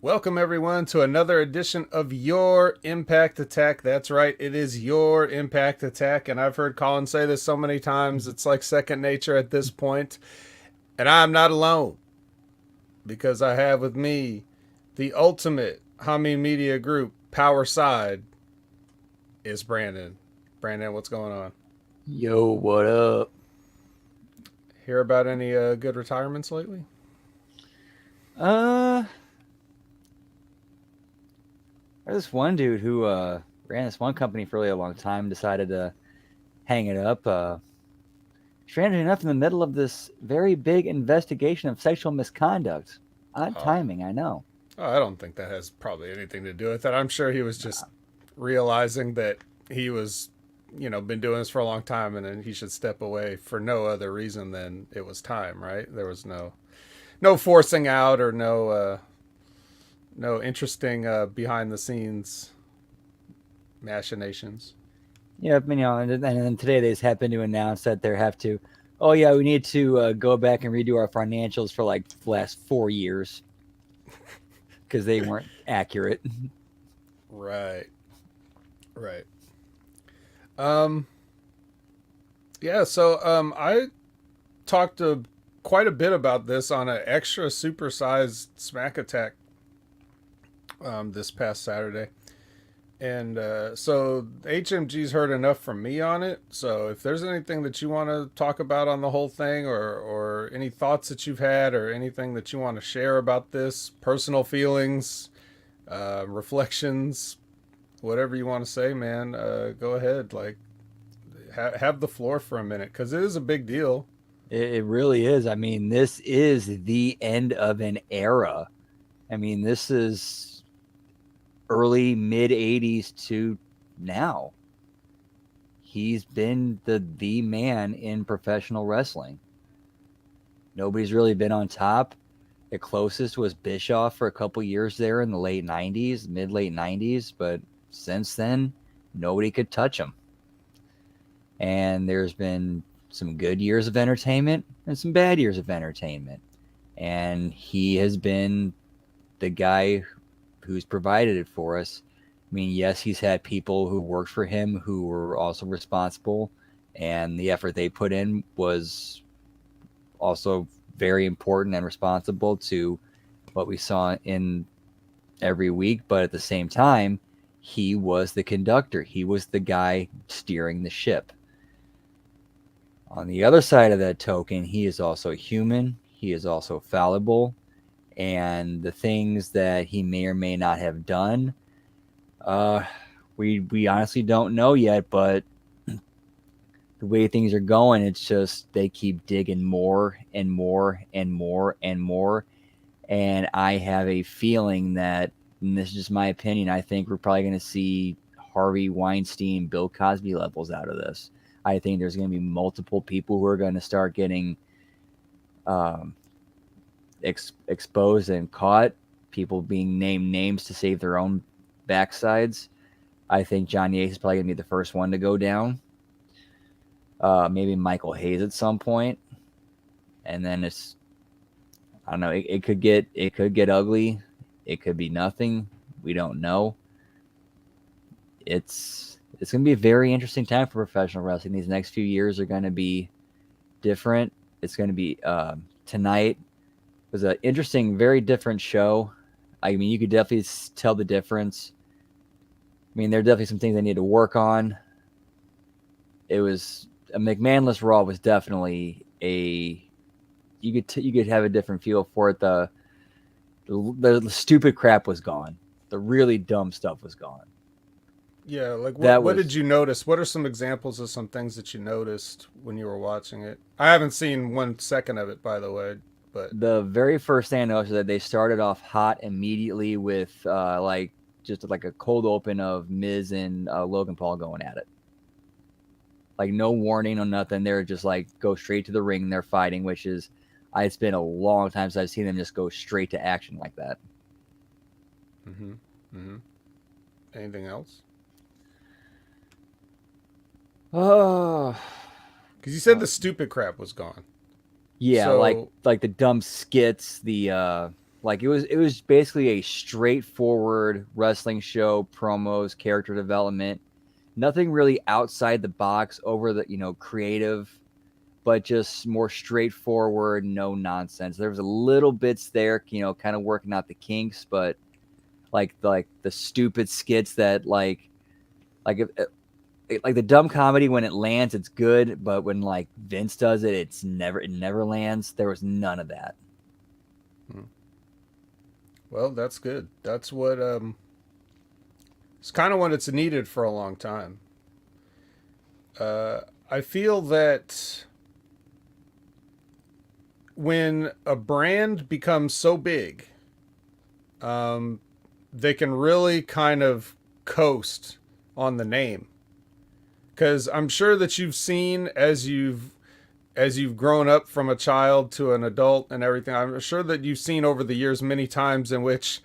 Welcome, everyone, to another edition of Your Impact Attack. That's right, it is Your Impact Attack. And I've heard Colin say this so many times, it's like second nature at this point. And I'm not alone because I have with me the ultimate Hami Media Group power side is Brandon. Brandon, what's going on? Yo, what up? Hear about any good retirements lately? Uh, there's this one dude who ran this one company for really a long time, decided to hang it up. Strangely enough, in the middle of this very big investigation of sexual misconduct. Odd Oh, timing, I know. I don't think that has probably anything to do with it. I'm sure he was just realizing that he was, been doing this for a long time and then he should step away for no other reason than it was time, right? There was no forcing out or no interesting behind the scenes machinations. Yeah, and then today they just happened to announce that they have to. Oh yeah, we need to go back and redo our financials for like the last 4 years because they weren't accurate. Right. Right. Um yeah, so I talked quite a bit about this on an extra supersized smack attack this past Saturday. And so HMG's heard enough from me on it. So if there's anything that you want to talk about on the whole thing, or any thoughts that you've had, or anything that you want to share about this, personal feelings, reflections, whatever you want to say, man, go ahead. Like, have the floor for a minute because it is a big deal. It really is. I mean, this is the end of an era. I mean, this is early mid 80s to now. He's been the man in professional wrestling. Nobody's really been on top. The closest was Bischoff for a couple years there in the late 90s, mid late 90s, but since then, nobody could touch him. And there's been some good years of entertainment and some bad years of entertainment. And he has been the guy who's provided it for us. I mean, yes, he's had people who worked for him who were also responsible, and the effort they put in was also very important and responsible to what we saw in every week. But at the same time, he was the conductor, he was the guy steering the ship. On the other side of that token, he is also human, he is also fallible, and the things that he may or may not have done, uh, we honestly don't know yet. But the way things are going, it's just they keep digging more and more and more and more. And I have a feeling that, and this is just my opinion, I think we're probably going to see Harvey Weinstein, Bill Cosby levels out of this. I think there's going to be multiple people who are going to start getting um, exposed and caught, people being named names to save their own backsides. I think John Yates is probably going to be the first one to go down. Maybe Michael Hayes at some point, and then it's, I don't know. It could get ugly. It could be nothing. We don't know. It's going to be a very interesting time for professional wrestling. These next few years are going to be different. It's going to be tonight was an interesting, very different show. I mean, you could definitely tell the difference. I mean, there are definitely some things they need to work on. It was a McMahonless Raw was definitely a you could have a different feel for it. The stupid crap was gone. The really dumb stuff was gone. Yeah, like what That what did was you notice? What are some examples of some things that you noticed when you were watching it? I haven't seen 1 second of it, by the way, but the very first thing I noticed, that they started off hot immediately with like just like a cold open of Miz and Logan Paul going at it. Like no warning or nothing. They're just like go straight to the ring. And they're fighting, which is, it's been a long time since I've seen them just go straight to action like that. mm-hmm, mm-hmm. Anything else? Oh, Because you said the stupid crap was gone. yeah, like So like the dumb skits, the Like it was basically a straightforward wrestling show, promos, character development, nothing really outside the box, over the creative, but just more straightforward, no nonsense. There was a little bits there, kind of working out the kinks, but like the stupid skits that like if, like the dumb comedy, when it lands, it's good, but when like Vince does it, it never lands. There was none of that. Hmm. Well, that's good. That's what it's kind of what it's needed for a long time. I feel that when a brand becomes so big, um, they can really kind of coast on the name. Because I'm sure that you've seen, as you've grown up from a child to an adult and everything, I'm sure that you've seen over the years many times in which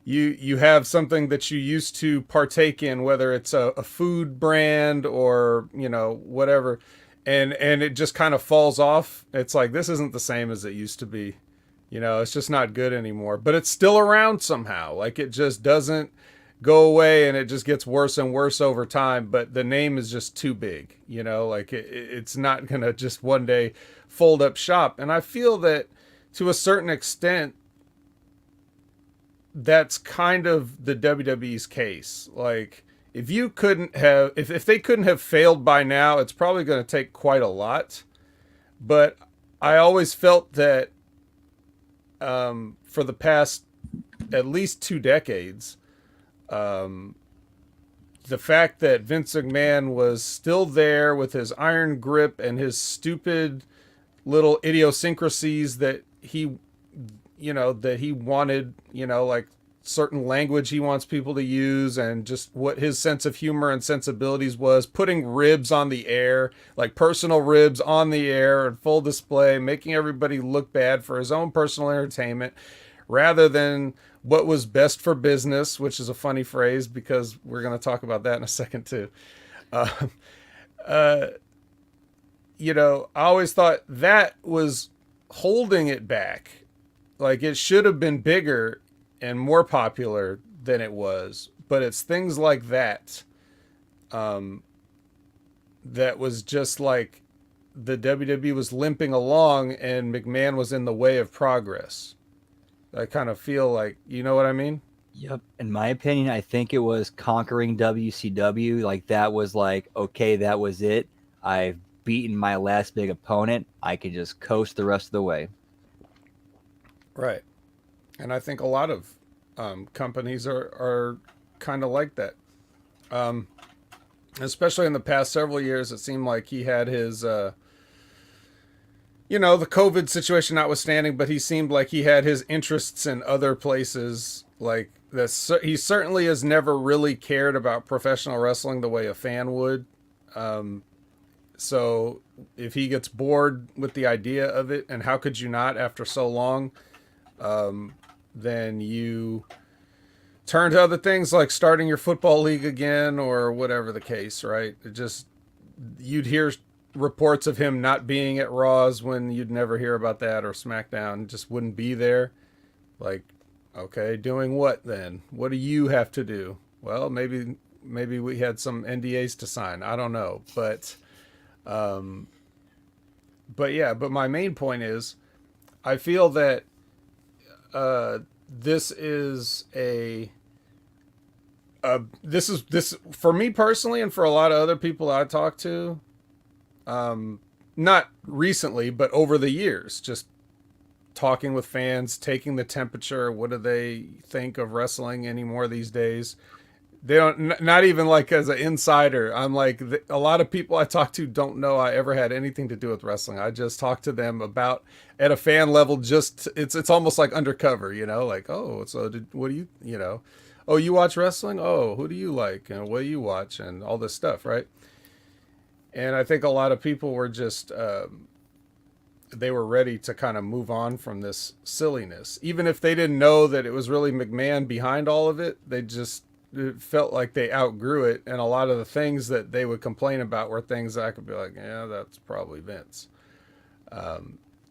you have something that you used to partake in, whether it's a food brand or whatever, and it just kind of falls off. It's like, this isn't the same as it used to be. It's just not good anymore, but it's still around somehow. Like, it just doesn't go away, and it just gets worse and worse over time, but the name is just too big. Like, it's not gonna just one day fold up shop. And I feel that to a certain extent, that's kind of the WWE's case. Like, if they couldn't have failed by now, it's probably going to take quite a lot. But I always felt that, for the past at least 2 decades, um, the fact that Vince McMahon was still there with his iron grip and his stupid little idiosyncrasies that he wanted, like certain language he wants people to use, and just what his sense of humor and sensibilities was, putting ribs on the air, like personal ribs on the air and full display, making everybody look bad for his own personal entertainment rather than what was best for business, which is a funny phrase because we're going to talk about that in a second too. Uh, uh, I always thought that was holding it back. Like, it should have been bigger and more popular than it was, but it's things like that, um, that was just like the WWE was limping along and McMahon was in the way of progress. I kind of feel like, you know what I mean? Yep. In my opinion, I think it was conquering WCW. Like, that was like, okay, that was it. I've beaten my last big opponent. I can just coast the rest of the way. Right. And I think a lot of companies are kind of like that. Um, Especially in the past several years, it seemed like he had his, the COVID situation notwithstanding, but he seemed like he had his interests in other places. Like, he certainly has never really cared about professional wrestling the way a fan would. Um, so if he gets bored with the idea of it, and how could you not after so long, then you turn to other things like starting your football league again or whatever the case, right? You'd hear reports of him not being at Raws when you'd never hear about that, or SmackDown, just wouldn't be there. Like, okay, doing what then? What do you have to do? Well, maybe we had some NDAs to sign. I don't know, um, but yeah. But my main point is, I feel that this is this for me personally, and for a lot of other people I talk to, not recently, but over the years, just talking with fans, taking the temperature. What do they think of wrestling anymore these days? They don't, not even like as an insider. I'm like, a lot of people I talk to don't know I ever had anything to do with wrestling. I just talk to them about, at a fan level, just it's almost like undercover, like, oh, so what do you, oh, you watch wrestling? Oh, who do you like? And what do you watch? And all this stuff, right? And I think a lot of people were just, they were ready to kind of move on from this silliness. Even if they didn't know that it was really McMahon behind all of it, it felt like they outgrew it. And a lot of the things that they would complain about were things that I could be like, yeah, that's probably Vince.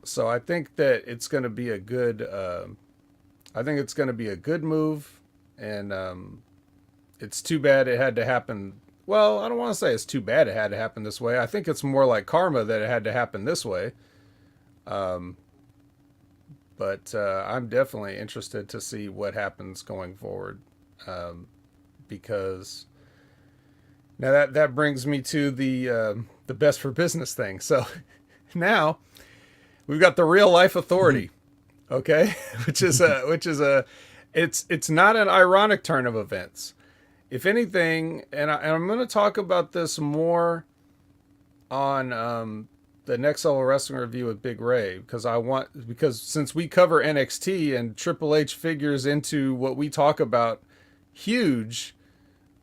So I think that it's going to be I think it's going to be a good move, and it's too bad it had to happen. Well, I don't want to say it's too bad it had to happen this way. I think it's more like karma that it had to happen this way. Um, but I'm definitely interested to see what happens going forward, because now that brings me to the best for business thing. So now we've got the real life authority, okay, which is a it's not an ironic turn of events. If anything, and I'm going to talk about this more on the Next Level Wrestling review with Big Ray, because since we cover NXT and Triple H figures into what we talk about hugely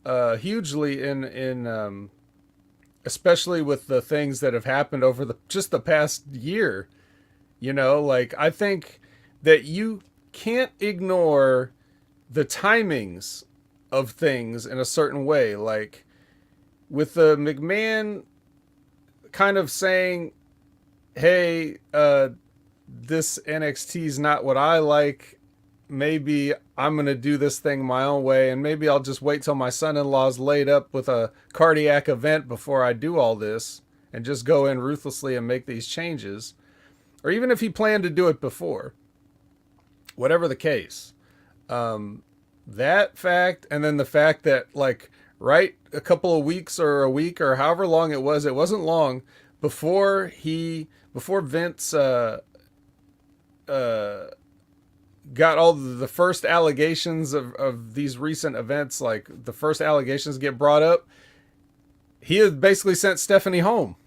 in especially with the things that have happened over just the past year. Like, I think that you can't ignore the timings of things in a certain way. Like, with the McMahon kind of saying, hey, this NXT is not what I like. Maybe I'm going to do this thing my own way, and maybe I'll just wait till my son-in-law's laid up with a cardiac event before I do all this and just go in ruthlessly and make these changes. Or even if he planned to do it before. Whatever the case. That fact, and then the fact that, like, right a couple of weeks or a week or however long it wasn't long before Vince got all the first allegations of these recent events, like the first allegations get brought up, he had basically sent Stephanie home.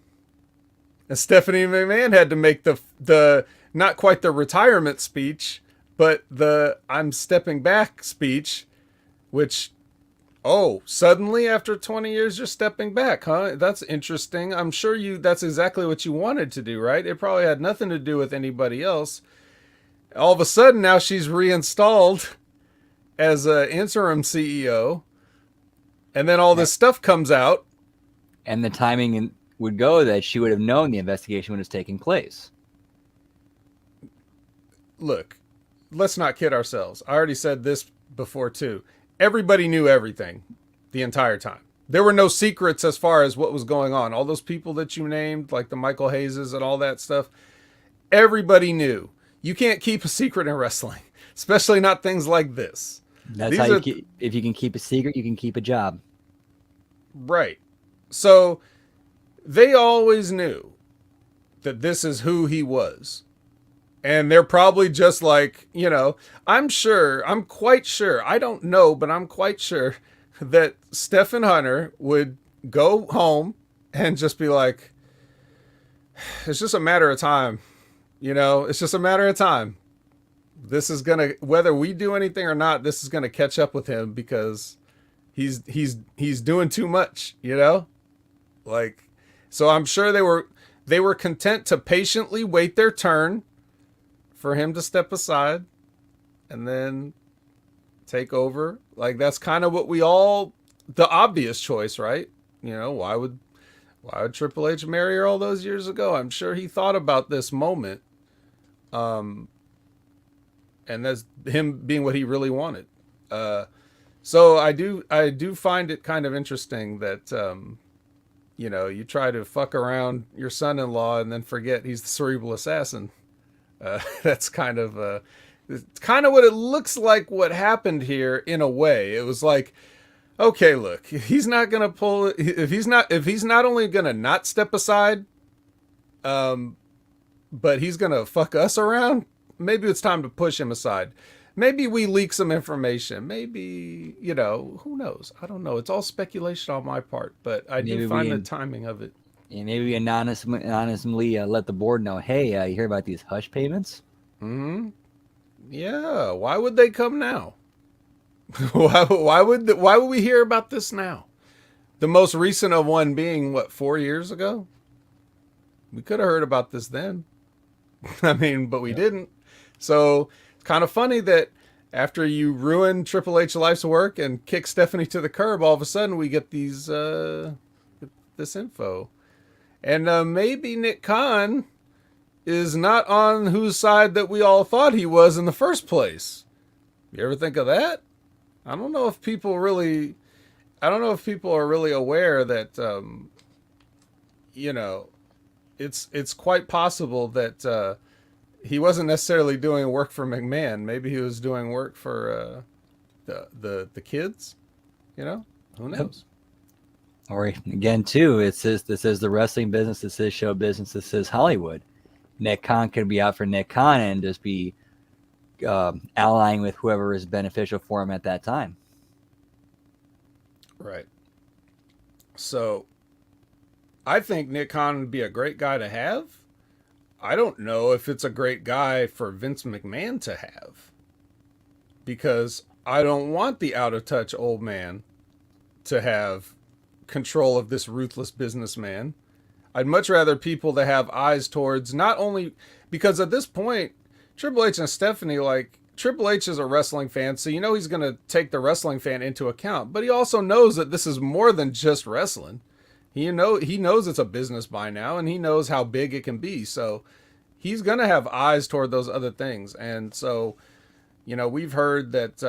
And Stephanie McMahon had to make the not quite the retirement speech, but the I'm stepping back speech, which, suddenly after 20 years you're stepping back, huh? That's interesting. I'm sure that's exactly what you wanted to do, right? It probably had nothing to do with anybody else. All of a sudden now she's reinstalled as an interim CEO, and then all this stuff comes out. And the timing would go that she would have known the investigation when it's taking place. Look, let's not kid ourselves. I already said this before too. Everybody knew everything the entire time. There were no secrets as far as what was going on. All those people that you named, like the Michael Hayeses and all that stuff, everybody knew. You can't keep a secret in wrestling, especially not things like this. That's how if you can keep a secret, you can keep a job. Right. So they always knew that this is who he was. And they're probably just like, I'm quite sure, I don't know, but I'm quite sure that Stephen Hunter would go home and just be like, it's just a matter of time. It's just a matter of time. This is going to, whether we do anything or not, this is going to catch up with him because he's doing too much, like, so I'm sure they were content to patiently wait their turn for him to step aside and then take over. Like, that's kind of what the obvious choice, right? Why would Triple H marry her all those years ago? I'm sure he thought about this moment. And that's him being what he really wanted. So I do find it kind of interesting that, you try to fuck around your son-in-law and then forget he's the cerebral assassin. That's kind of what it looks like what happened here in a way. It was like, okay, look, he's not going to pull, if he's not only going to not step aside, but he's going to fuck us around, maybe it's time to push him aside. Maybe we leak some information. Maybe, who knows? I don't know. It's all speculation on my part, but I do find the timing of it. And maybe we anonymously let the board know, hey, you hear about these hush payments? Mm-hmm. Yeah. Why would they come now? why would we hear about this now? The most recent of one being, 4 years ago? We could have heard about this then. I mean, but we didn't. So it's kind of funny that after you ruin Triple H life's work and kick Stephanie to the curb, all of a sudden we get this info. And maybe Nick Khan is not on whose side that we all thought he was in the first place. You ever think of that? I don't know if people really. I don't know if people are really aware that you know it's quite possible that he wasn't necessarily doing work for McMahon. Maybe he was doing work for the kids. You know, who Yep. knows? Or again, too, it says this is the wrestling business, this is show business, this is Hollywood. Nick Khan could be out for Nick Khan and just be allying with whoever is beneficial for him at that time. Right. So I think Nick Khan would be a great guy to have. I don't know if it's a great guy for Vince McMahon to have because I don't want the out of touch old man to have control of this ruthless businessman. I'd much rather people to have eyes towards not only because at this point, Triple H and Stephanie, like Triple H is a wrestling fan, so you know he's going to take the wrestling fan into account, but he also knows that this is more than just wrestling. He knows it's a business by now, and he knows how big it can be. So he's going to have eyes toward those other things. And so, you know, we've heard that,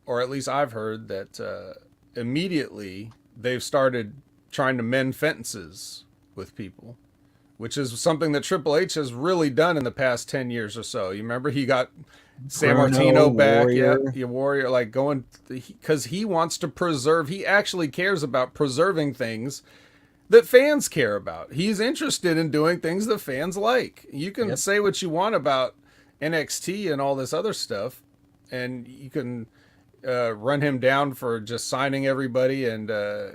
or at least I've heard that immediately they've started trying to mend fences with people, which is something that Triple H has really done in the past 10 years or so. You remember he got San Martino back, Warrior. yeah, Warrior, like going because he wants to preserve. He actually cares about preserving things that fans care about. He's interested in doing things that fans like. You can say what you want about NXT and all this other stuff, and you can run him down for just signing everybody and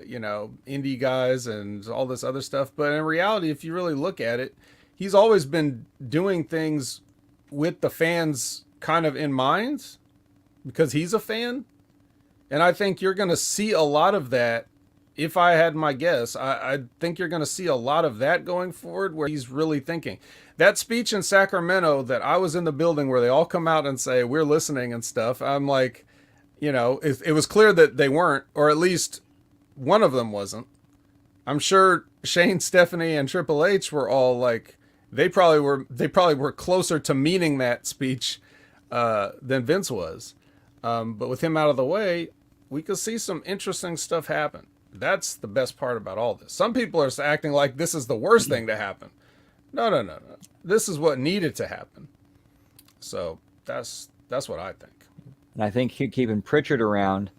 you know, indie guys and all this other stuff. But in reality, if you really look at it, he's always been doing things with the fans kind of in mind because he's a fan. And I think you're going to see a lot of that. If I had my guess, I think you're going to see a lot of that going forward where he's really thinking. That speech in Sacramento that I was in the building where they all come out and say, we're listening and stuff. I'm like, you know, it was clear that they weren't, or at least one of them wasn't. I'm sure Shane, Stephanie, and Triple H were all like, they probably were closer to meaning that speech than Vince was. But with him out of the way, we could see some interesting stuff happen. That's the best part about all this. Some people are acting like this is the worst thing to happen. No. This is what needed to happen. So that's what I think. And I think keeping Pritchard around,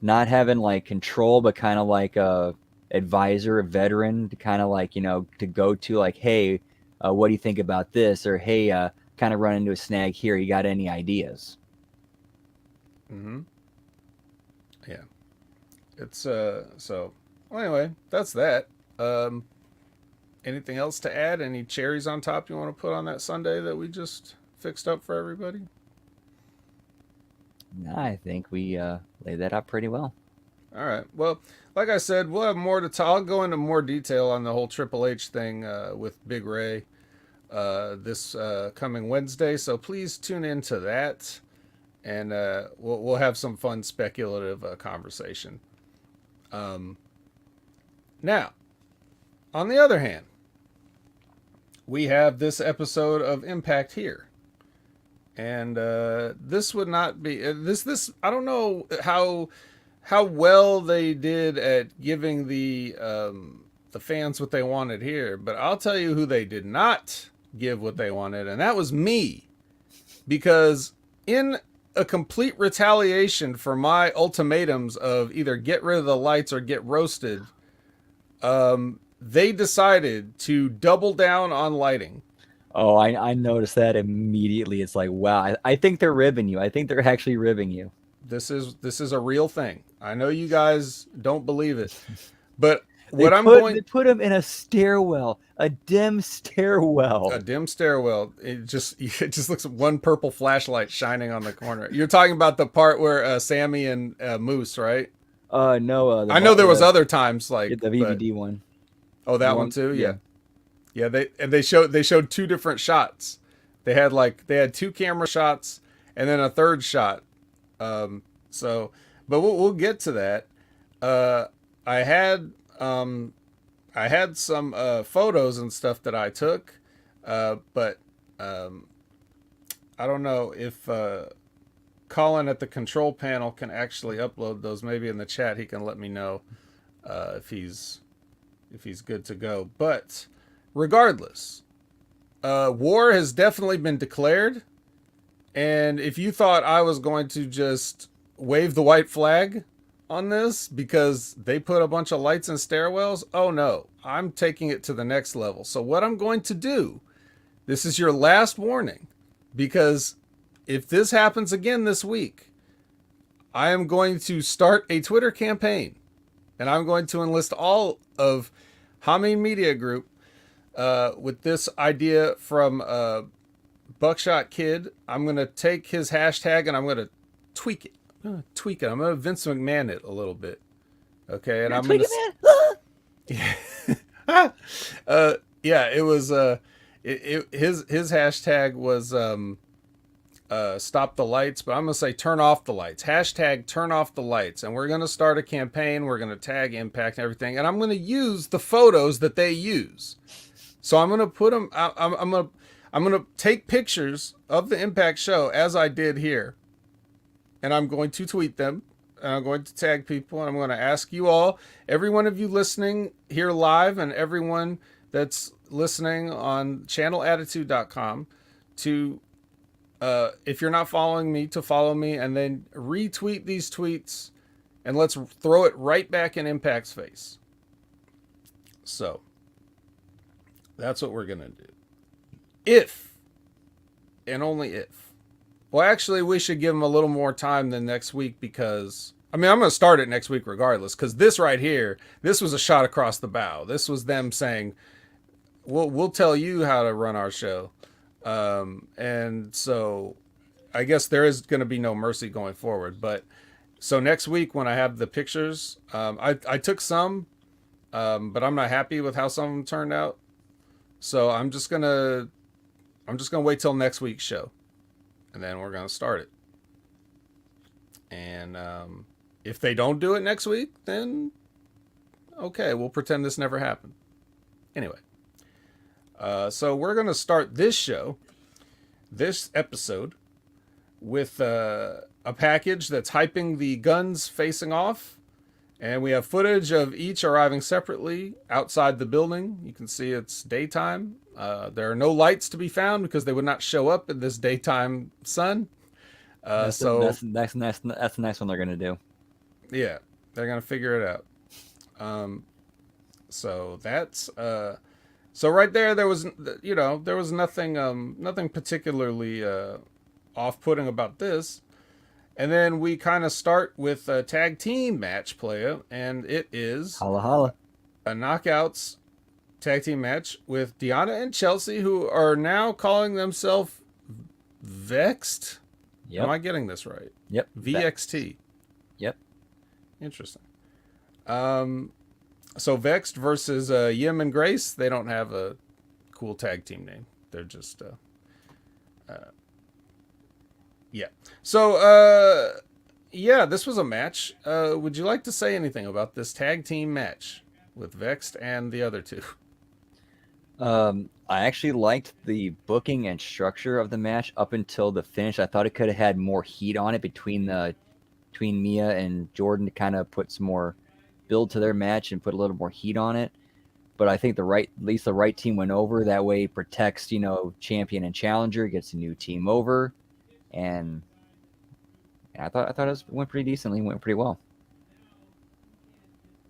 not having like control, but kind of like a advisor, a veteran to kind of like, you know, to go to like, hey, what do you think about this? Or hey, kind of run into a snag here. You got any ideas? Mm-hmm. Yeah. It's so well, anyway, that's that. Anything else to add? Any cherries on top you want to put on that sundae that we just fixed up for everybody? No, I think we laid that out pretty well. All right. Well, like I said, we'll have more to talk. I'll go into more detail on the whole Triple H thing with Big Ray this coming Wednesday. So please tune into that, and we'll have some fun speculative conversation. Now, on the other hand, we have this episode of Impact here. And this would not be this. I don't know how well they did at giving the fans what they wanted here, but I'll tell you who they did not give what they wanted, and that was me, because in a complete retaliation for my ultimatums of either get rid of the lights or get roasted, they decided to double down on lighting. Oh, I noticed that immediately. It's like, wow, I think they're ribbing you. I think they're actually ribbing you. This is a real thing. I know you guys don't believe it, but they put him in a stairwell, a dim stairwell. A dim stairwell. It just looks like one purple flashlight shining on the corner. You're talking about the part where Sammy and Moose, right? No. I know there was other times like the VVD one. Oh, that one too. Yeah. Yeah, they showed two different shots. They had two camera shots and then a third shot. But we'll get to that. I had some photos and stuff that I took, but I don't know if Colin at the control panel can actually upload those. Maybe in the chat he can let me know if he's good to go. But regardless, war has definitely been declared. And if you thought I was going to just wave the white flag on this because they put a bunch of lights in stairwells, oh no, I'm taking it to the next level. So what I'm going to do, this is your last warning, because if this happens again this week, I am going to start a Twitter campaign, and I'm going to enlist all of Hameen Media Group with this idea from Buckshot Kid. I'm going to take his hashtag and I'm going to tweak it. I'm going to Vince McMahon it a little bit. Okay. And I'm going to. Yeah, it was. His hashtag was stop the lights, but I'm going to say turn off the lights. Hashtag turn off the lights. And we're going to start a campaign. We're going to tag Impact and everything. And I'm going to use the photos that they use. So I'm going to put them. I'm going to take pictures of the Impact show as I did here, and I'm going to tweet them, and I'm going to tag people, and I'm going to ask you all, every one of you listening here live, and everyone that's listening on channelattitude.com to, if you're not following me, to follow me, and then retweet these tweets, and let's throw it right back in Impact's face. So that's what we're going to do. If, and only if. Well, actually, we should give them a little more time than next week because, I mean, I'm going to start it next week regardless, because this right here, this was a shot across the bow. This was them saying, we'll tell you how to run our show. And so I guess there is going to be no mercy going forward. But so next week when I have the pictures, I took some, but I'm not happy with how some of them turned out. So I'm just gonna wait till next week's show, and then we're gonna start it. And if they don't do it next week, then okay, we'll pretend this never happened. Anyway, so we're gonna start this episode, with a package that's hyping the guns facing off. And we have footage of each arriving separately outside the building. You can see it's daytime. There are no lights to be found because they would not show up in this daytime sun. That's the next one they're going to do. Yeah, they're going to figure it out. So that's so right there. There was nothing particularly off-putting about this. And then we kind of start with a tag team match playa, and it is Holla holla. A knockouts tag team match with Deonna and Chelsea, who are now calling themselves Vexed. Yep. Am I getting this right? Yep. VXT. Yep. Interesting. So Vexed versus Yim and Grace. They don't have a cool tag team name. They're just yeah. So, this was a match. Would you like to say anything about this tag team match with Vexed and the other two? I actually liked the booking and structure of the match up until the finish. I thought it could have had more heat on it between Mia and Jordan to kind of put some more build to their match and put a little more heat on it. But I think at least the right team went over. That way it protects, champion and challenger, gets a new team over. And I thought it went pretty decently. Went pretty well.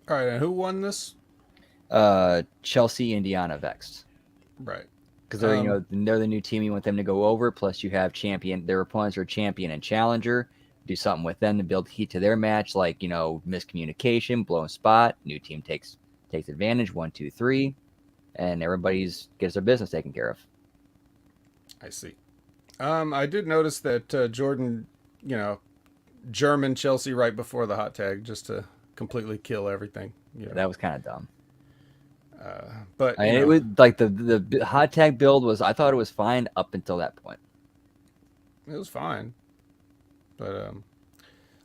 All right, and who won this? Chelsea and Deonna Vexed. Right. Because they're they're the new team. You want them to go over. Plus, you have champion. Their opponents are champion and challenger. Do something with them to build heat to their match, like miscommunication, blown spot. New team takes advantage. 1, 2, 3, and everybody's gets their business taken care of. I see. I did notice that Jordan, German Chelsea right before the hot tag just to completely kill everything. That was kind of dumb. But it was like the hot tag build was. I thought it was fine up until that point. It was fine, but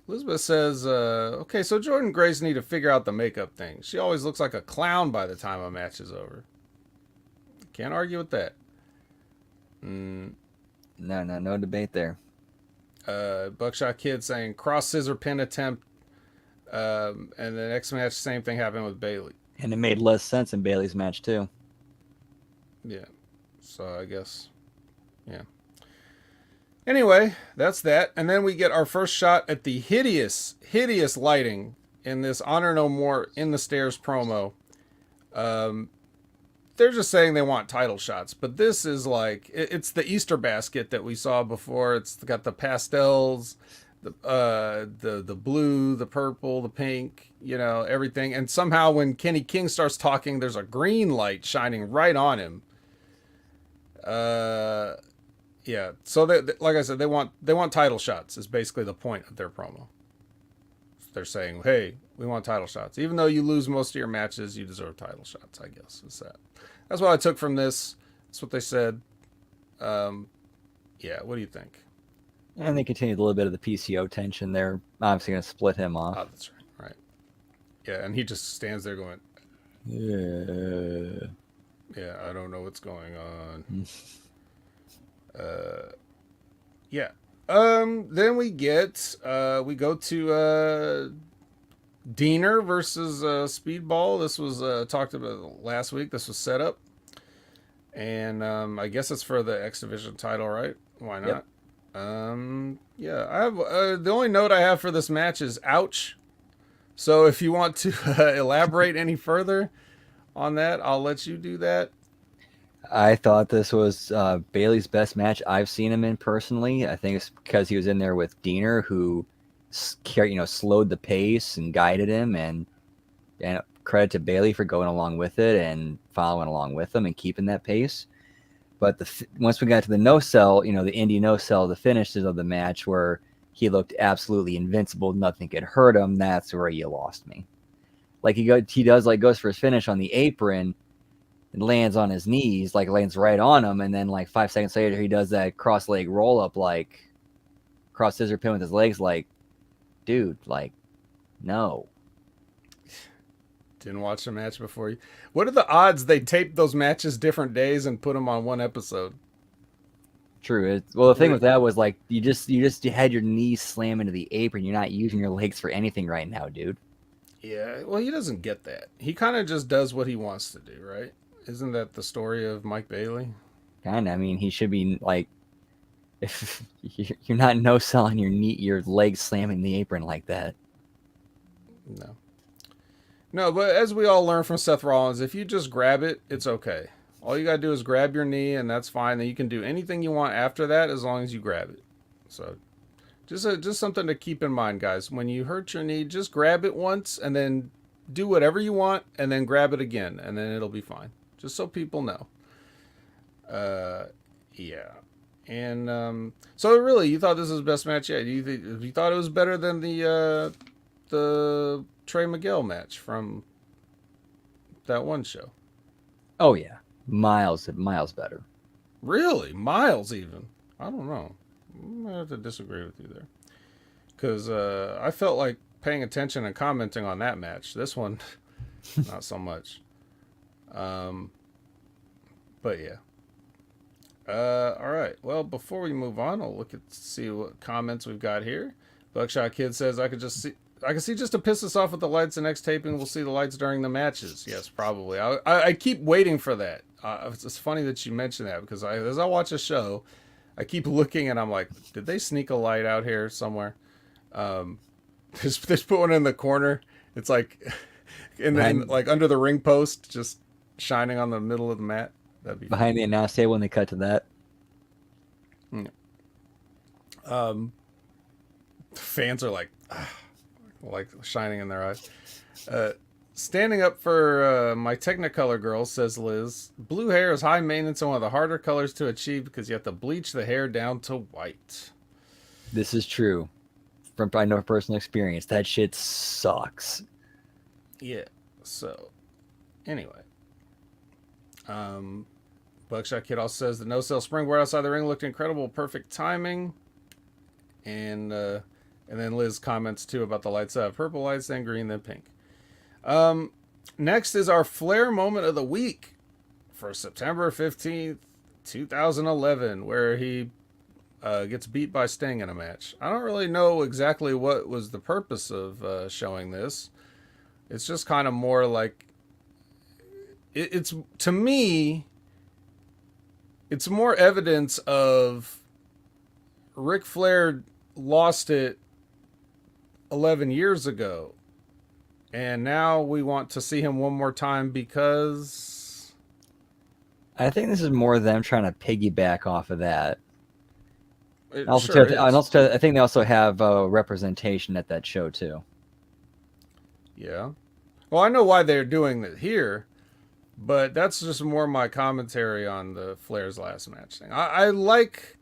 Elizabeth says, "Okay, so Jordan and Grace need to figure out the makeup thing. She always looks like a clown by the time a match is over. Can't argue with that." No debate there. Buckshot Kid saying cross scissor pin attempt. And the next match, same thing happened with Bailey. And it made less sense in Bailey's match too. Yeah. So I guess, yeah. Anyway, that's that. And then we get our first shot at the hideous, hideous lighting in this Honor No More in the Stairs promo. They're just saying they want title shots, but this is like, it's the Easter basket that we saw before. It's got the pastels, the blue, the purple, the pink, you know, everything. And somehow when Kenny King starts talking, there's a green light shining right on him. Yeah. So like I said, they want title shots is basically the point of their promo. They're saying, hey, we want title shots. Even though you lose most of your matches, you deserve title shots, I guess. Is that. That's what I took from this. That's what they said. Yeah, what do you think? And they continued a little bit of the PCO tension there. Obviously going to split him off. Oh, that's right. Right. Yeah, and he just stands there going, Yeah. yeah, I don't know what's going on. Yeah. Then we go to Diener versus Speedball. This was talked about last week. This was set up. And I guess it's for the X Division title, right? Why not? Yep. Yeah, I have the only note I have for this match is ouch. So if you want to elaborate any further on that, I'll let you do that. I thought this was Bailey's best match I've seen him in personally. I think it's because he was in there with Diener, who slowed the pace and guided him, and credit to Bailey for going along with it and following along with him and keeping that pace. But once we got to the no-sell, the indie no-sell, the finishes of the match where he looked absolutely invincible, nothing could hurt him, that's where you lost me. Like he goes for his finish on the apron and lands on his knees, like lands right on him, and then like 5 seconds later he does that cross leg roll up, like cross scissor pin with his legs, like, dude, like, no. Didn't watch the match before you. What are the odds they taped those matches different days and put them on one episode? True. The thing with that was like you had your knees slam into the apron. You're not using your legs for anything right now, dude. Yeah, well, he doesn't get that. He kind of just does what he wants to do, right? Isn't that the story of Mike Bailey? Kind of. I mean, he should be like, if you're not no-selling your legs slamming the apron like that. No, but as we all learn from Seth Rollins, if you just grab it, it's okay. All you gotta do is grab your knee, and that's fine. Then you can do anything you want after that, as long as you grab it. So, just something to keep in mind, guys. When you hurt your knee, just grab it once, and then do whatever you want, and then grab it again, and then it'll be fine. Just so people know. Yeah. And so really, you thought this was the best match yet? You thought it was better than the Trey Miguel match from that one show? Oh yeah, miles better. Really, miles even. I don't know. I'm gonna have to disagree with you there, because I felt like paying attention and commenting on that match. This one, not so much. But yeah. All right. Well, before we move on, I'll see what comments we've got here. Buckshot Kid says, I can see just to piss us off with the lights. The next taping, we'll see the lights during the matches. Yes, probably. I keep waiting for that. It's funny that you mentioned that, because as I watch a show, I keep looking and I'm like, did they sneak a light out here somewhere? Just put one in the corner. It's like, like under the ring post, just shining on the middle of the mat. That'd be behind the announce table when they cut to that. Yeah. Fans are like shining in their eyes. Standing up for my Technicolor girl, says Liz. Blue hair is high maintenance and one of the harder colors to achieve because you have to bleach the hair down to white. This is true. I know personal experience. That shit sucks. Yeah. So, anyway. Buckshot Kid also says the no-sell springboard outside the ring looked incredible, perfect timing. And then Liz comments too about the lights up. Purple lights, then green, then pink. Next is our Flair moment of the week for September 15th, 2011, where he gets beat by Sting in a match. I don't really know exactly what was the purpose of showing this. It's just kind of more like it's to me. It's more evidence of Ric Flair lost it 11 years ago, and now we want to see him one more time because I think this is more them trying to piggyback off of that. it sure is. I think they also have representation at that show too. Yeah. Well, I know why they're doing it here, but that's just more my commentary on the Flair's last match thing. I like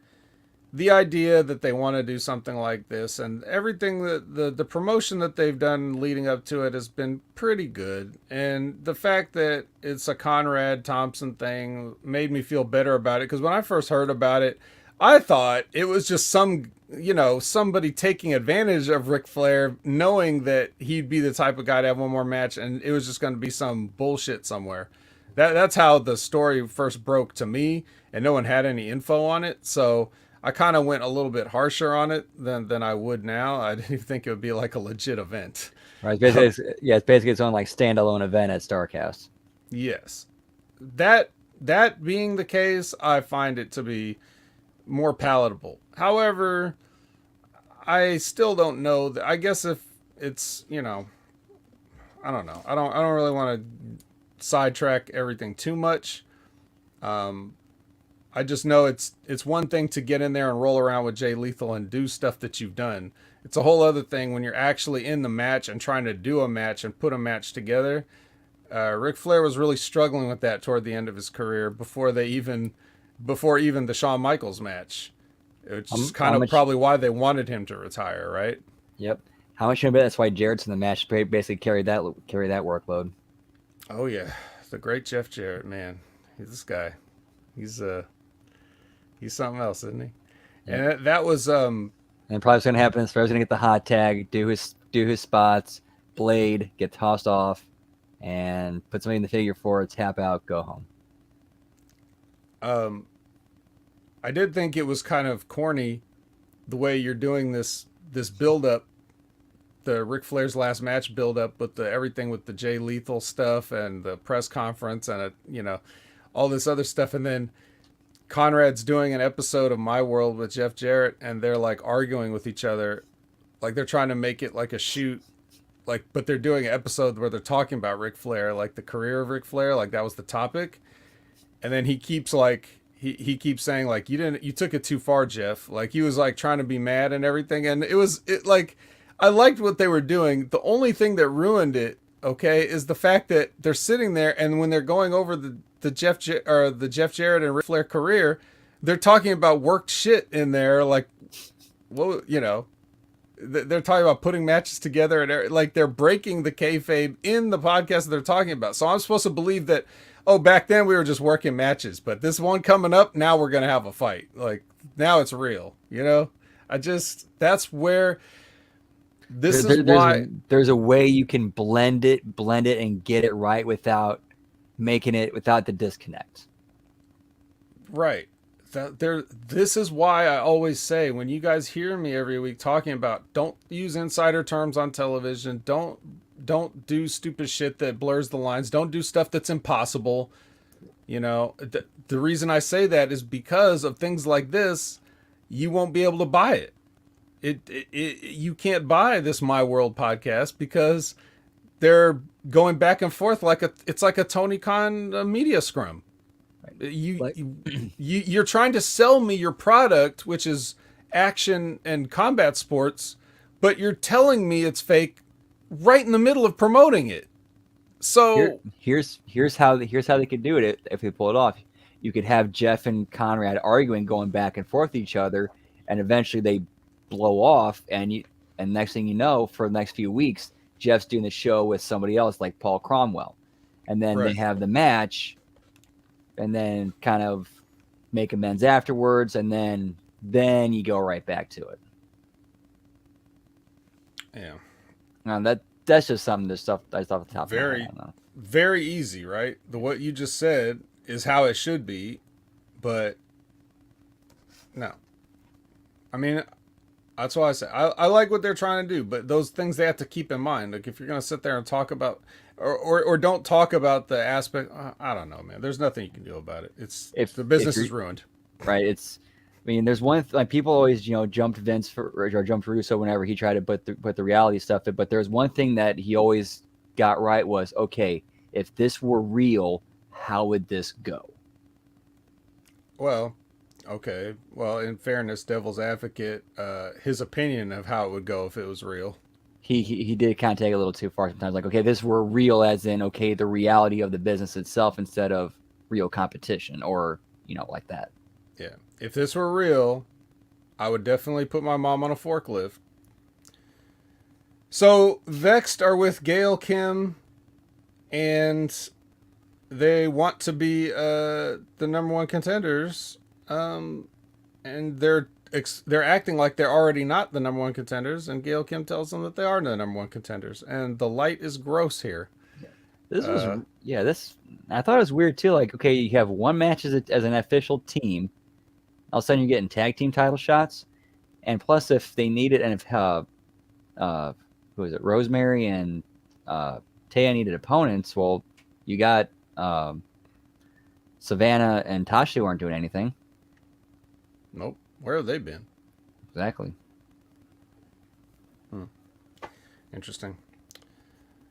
the idea that they want to do something like this, and everything that the promotion that they've done leading up to it has been pretty good. And the fact that it's a Conrad Thompson thing made me feel better about it, because when I first heard about it, I thought it was just somebody taking advantage of Ric Flair, knowing that he'd be the type of guy to have one more match, and it was just going to be some bullshit somewhere. That's how the story first broke to me, and no one had any info on it. So I kind of went a little bit harsher on it than I would now. I didn't even think it would be like a legit event. Right? It's basically its own like standalone event at Starcast. Yes, that being the case, I find it to be more palatable. However, I still don't know that. I guess if it's I don't know. I don't really want to sidetrack everything too much. I just know it's one thing to get in there and roll around with Jay Lethal and do stuff that you've done. It's a whole other thing when you're actually in the match and trying to do a match and put a match together. Ric Flair was really struggling with that toward the end of his career before even the Shawn Michaels match. It's just kind of probably why they wanted him to retire, right? Yep. How much of it? That's why Jarrett's in the match basically carried that workload. Oh yeah, the great Jeff Jarrett, man. He's this guy. He's something else, isn't he? Yep. And that was And probably what's gonna happen is Flair's gonna get the hot tag, do his spots, blade, get tossed off, and put somebody in the figure four, tap out, go home. I did think it was kind of corny the way you're doing this build up, the Ric Flair's last match build up with everything with the Jay Lethal stuff and the press conference and all this other stuff, and then Conrad's doing an episode of My World with Jeff Jarrett, and they're like arguing with each other, like they're trying to make it like a shoot, but they're doing an episode where they're talking about Ric Flair, like the career of Ric Flair, like that was the topic, and then he keeps he keeps saying like you took it too far, Jeff. Like he was like trying to be mad and everything, and it like I liked what they were doing. The only thing that ruined it, okay, is the fact that they're sitting there and when they're going over the Jeff Jarrett and Ric Flair career, they're talking about worked shit in there, like they're talking about putting matches together and like they're breaking the kayfabe in the podcast that they're talking about. So I'm supposed to believe that, oh, back then we were just working matches, but this one coming up, now we're going to have a fight. Like now it's real, that's where there's a way you can blend it and get it right without the disconnect. Right. This is why I always say, when you guys hear me every week talking about, don't use insider terms on television. Don't do stupid shit that blurs the lines. Don't do stuff that's impossible. The reason I say that is because of things like this. You won't be able to buy it. You can't buy this My World podcast because they're going back and forth it's like a Tony Khan media scrum. You're trying to sell me your product, which is action and combat sports, but you're telling me it's fake right in the middle of promoting it. So here's how they could do it if they pull it off. You could have Jeff and Conrad arguing, going back and forth with each other, and eventually they blow off, and next thing you know, for the next few weeks, Jeff's doing the show with somebody else like Paul Cromwell, and then They have the match, and then kind of make amends afterwards, and then you go right back to it. Yeah. That's just something that's stuff that's off the top of my head. Very easy, right? What you just said is how it should be, but no. I mean, that's why I say I like what they're trying to do, but those things they have to keep in mind. Like if you're gonna sit there and talk about, or don't talk about the aspect, I don't know, man. There's nothing you can do about it. It's the If business you're is ruined. right, it's. I mean, there's one like people always jumped Vince for or jumped Russo whenever he tried to put the reality stuff in. But there's one thing that he always got right was okay. If this were real, how would this go? Well, okay. Well, in fairness, devil's advocate, his opinion of how it would go if it was real. He did kind of take it a little too far sometimes. Like, okay, this were real, as in okay, the reality of the business itself instead of real competition or like that. Yeah. If this were real, I would definitely put my mom on a forklift. So Vexed are with Gail Kim, and they want to be the number one contenders. And they're acting like they're already not the number one contenders, and Gail Kim tells them that they are the number one contenders, and the light is gross here. This was this I thought it was weird too. Like, okay, you have one match as an official team. All of a sudden, you're getting tag team title shots, and plus, if they needed, and if who is it, Rosemary and Taya needed opponents, well, you got Savannah and Tasha weren't doing anything. Nope. Where have they been? Exactly. Interesting.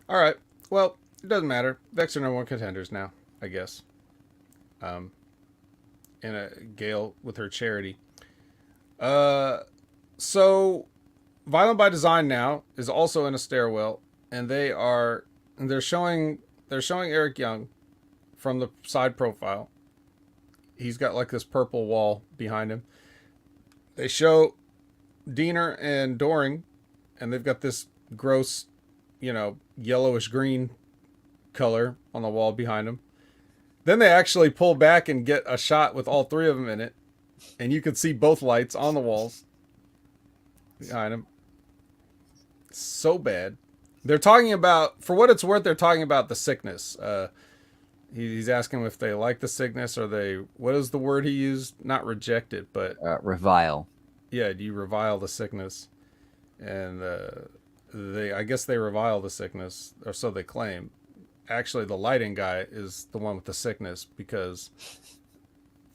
All right. Well, it doesn't matter. Vex are number one contenders now, I guess. In a Gail with her charity. So Violent by Design now is also in a stairwell, and they're showing Eric Young from the side profile. He's got like this purple wall behind him. They show Diener and Doring, and they've got this gross, yellowish green color on the wall behind them. Then they actually pull back and get a shot with all three of them in it, and you can see both lights on the walls behind them. So bad. They're talking about, for what it's worth, they're talking about the sickness. He's asking if they like the sickness or what is the word he used? Not reject it, but revile. Yeah, do you revile the sickness? And I guess they revile the sickness, or so they claim. Actually, the lighting guy is the one with the sickness because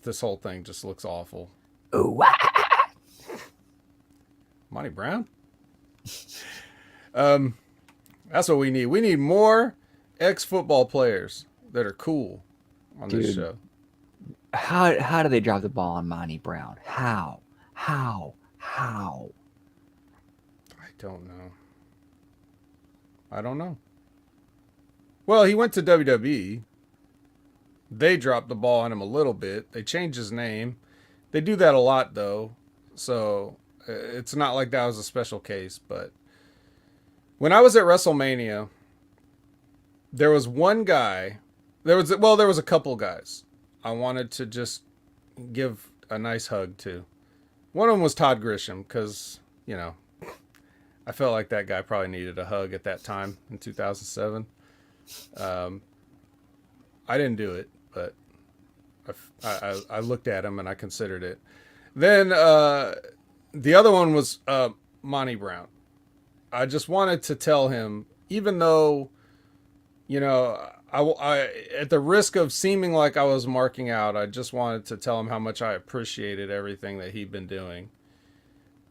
this whole thing just looks awful. Ooh, Monty Brown? That's what we need. We need more ex-football players that are cool on this show. How do they drop the ball on Monty Brown? How? I don't know. Well, he went to WWE. They dropped the ball on him a little bit. They changed his name. They do that a lot, though. So it's not like that was a special case. But when I was at WrestleMania, there was one guy. There was a couple guys I wanted to just give a nice hug to. One of them was Todd Grisham because, I felt like that guy probably needed a hug at that time in 2007. I didn't do it, but I looked at him and I considered it. Then the other one was Monty Brown. I just wanted to tell him, even though, I at the risk of seeming like I was marking out, I just wanted to tell him how much I appreciated everything that he'd been doing.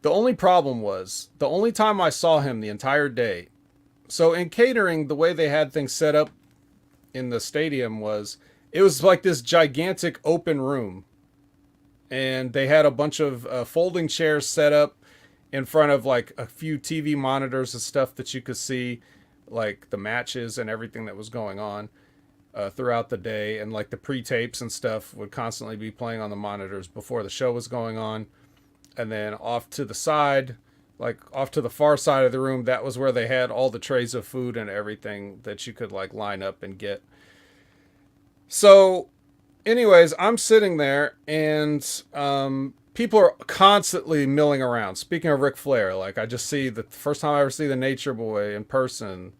The only problem was, the only time I saw him the entire day, so in catering, the way they had things set up in the stadium it was like this gigantic open room. And they had a bunch of folding chairs set up in front of like a few TV monitors and stuff that you could see, like the matches and everything that was going on throughout the day. And like the pre-tapes and stuff would constantly be playing on the monitors before the show was going on. And then off to the side, like off to the far side of the room, that was where they had all the trays of food and everything that you could like line up and get. So anyways, I'm sitting there and people are constantly milling around. Speaking of Ric Flair, like I just see the first time I ever see the Nature Boy in person,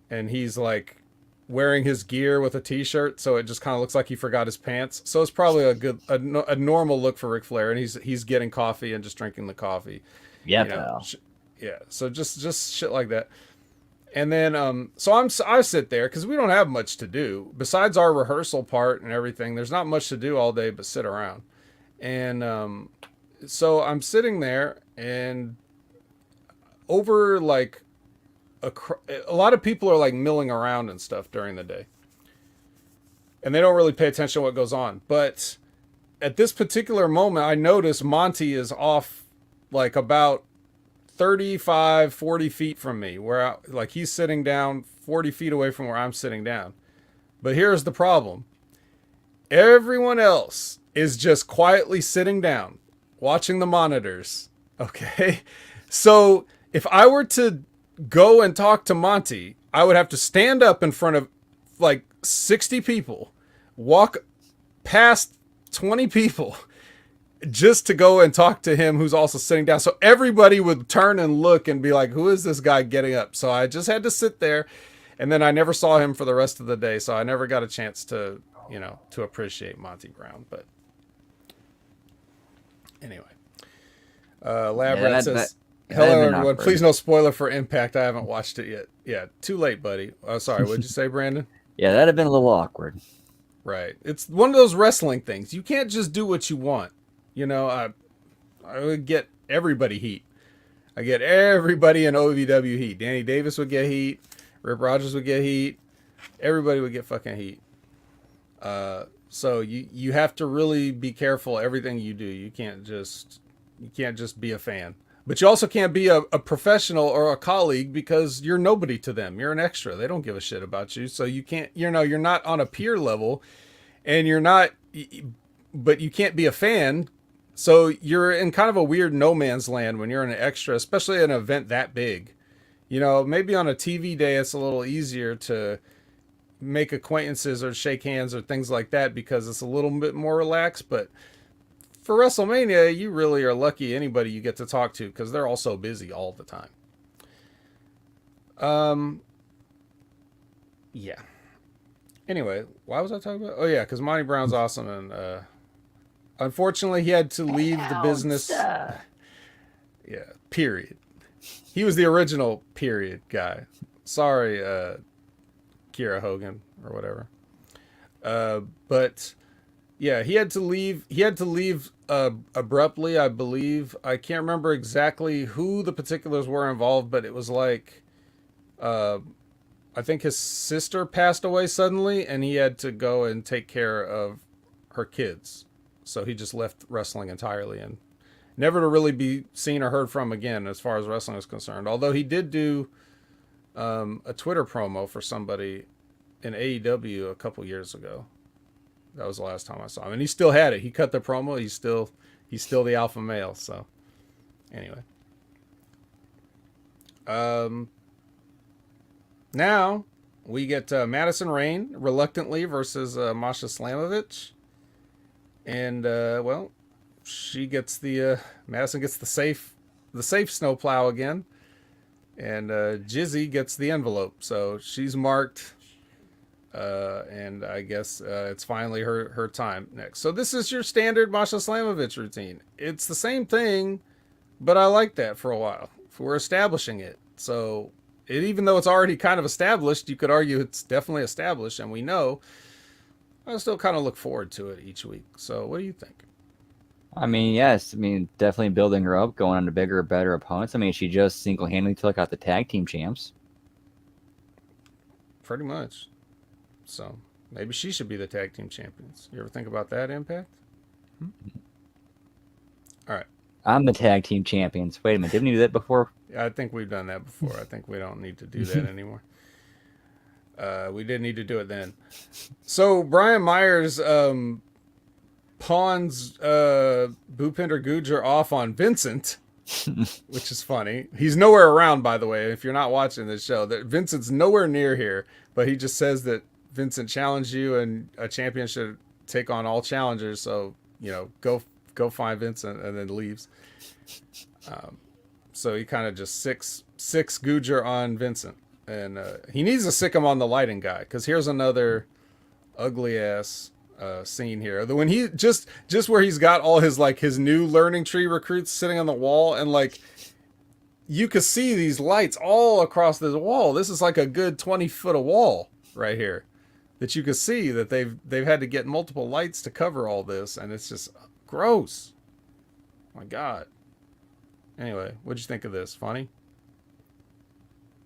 and he's like wearing his gear with a t-shirt, so it just kind of looks like he forgot his pants. So it's probably a normal look for Ric Flair, and he's getting coffee and just drinking the coffee. Yeah, You know, pal. yeah. So just shit like that. And then so I sit there because we don't have much to do besides our rehearsal part and everything. There's not much to do all day but sit around. And so I'm sitting there, and over like a lot of people are like milling around and stuff during the day, and they don't really pay attention to what goes on. But at this particular moment, I notice Monty is off like about 35, 40 feet from me, like he's sitting down 40 feet away from where I'm sitting down. But here's the problem: everyone else is just quietly sitting down, watching the monitors. Okay. So if I were to go and talk to Monty, I would have to stand up in front of like 60 people, walk past 20 people just to go and talk to him who's also sitting down. So everybody would turn and look and be like, who is this guy getting up? So I just had to sit there, and then I never saw him for the rest of the day. So I never got a chance to, to appreciate Monty Brown. But anyway, Labrat says, hello everyone. Awkward. Please no spoiler for Impact. I haven't watched it yet. Yeah, too late, buddy. Oh, sorry. What'd you say, Brandon? Yeah, that'd have been a little awkward. Right. It's one of those wrestling things. You can't just do what you want. I would get everybody heat. I get everybody in OVW heat. Danny Davis would get heat. Rip Rogers would get heat. Everybody would get fucking heat. So you have to really be careful everything you do. You can't just be a fan. But you also can't be a professional or a colleague, because you're nobody to them. You're an extra. They don't give a shit about you. So you can't, you're not on a peer level, and but you can't be a fan. So you're in kind of a weird no man's land when you're an extra, especially at an event that big. Maybe on a TV day, it's a little easier to make acquaintances or shake hands or things like that because it's a little bit more relaxed. But for WrestleMania, you really are lucky anybody you get to talk to, because they're all so busy all the time. Yeah. Anyway, why was I talking about? Oh yeah, because Monty Brown's awesome, and unfortunately he had to leave the business. Yeah. Period. He was the original period guy. Sorry, Kiera Hogan or whatever. But yeah, he had to leave. He had to leave abruptly, I believe. I can't remember exactly who the particulars were involved, but it was like, I think his sister passed away suddenly, and he had to go and take care of her kids. So he just left wrestling entirely, and never to really be seen or heard from again as far as wrestling is concerned. Although he did do a Twitter promo for somebody in AEW a couple years ago. That was the last time I saw him, and he still had it. He cut the promo. He's still the alpha male. So anyway, now we get Madison Rayne reluctantly versus Masha Slamovich, and well, she gets Madison gets the safe snowplow again, and Jizzy gets the envelope. So she's marked. And I guess it's finally her time next. So this is your standard Masha Slamovich routine. It's the same thing, but I like that for a while. We're establishing it. So even though it's already kind of established, you could argue it's definitely established, and we know, I still kind of look forward to it each week. So what do you think? I mean, yes. I mean, definitely building her up, going on to bigger, better opponents. I mean, she just single-handedly took out the tag team champs. Pretty much. So maybe she should be the tag team champions. You ever think about that, Impact? All right. I'm the tag team champions. Wait a minute. Didn't we do that before? I think we've done that before. I think we don't need to do that anymore. We did need to do it then. So Brian Myers pawns Bhupinder Gujjar off on Vincent, which is funny. He's nowhere around, by the way. If you're not watching this show, that Vincent's nowhere near here, but he just says that Vincent challenged you, and a champion should take on all challengers. So, go find Vincent, and then leaves. So he kind of just six Gujjar on Vincent. And he needs to sick him on the lighting guy, because here's another ugly ass scene here. When he just where he's got all his like his new learning tree recruits sitting on the wall, and like you could see these lights all across this wall. This is like a good 20 foot of wall right here that you could see that they've had to get multiple lights to cover all this, and it's just gross. My God. Anyway, what'd you think of this? Funny?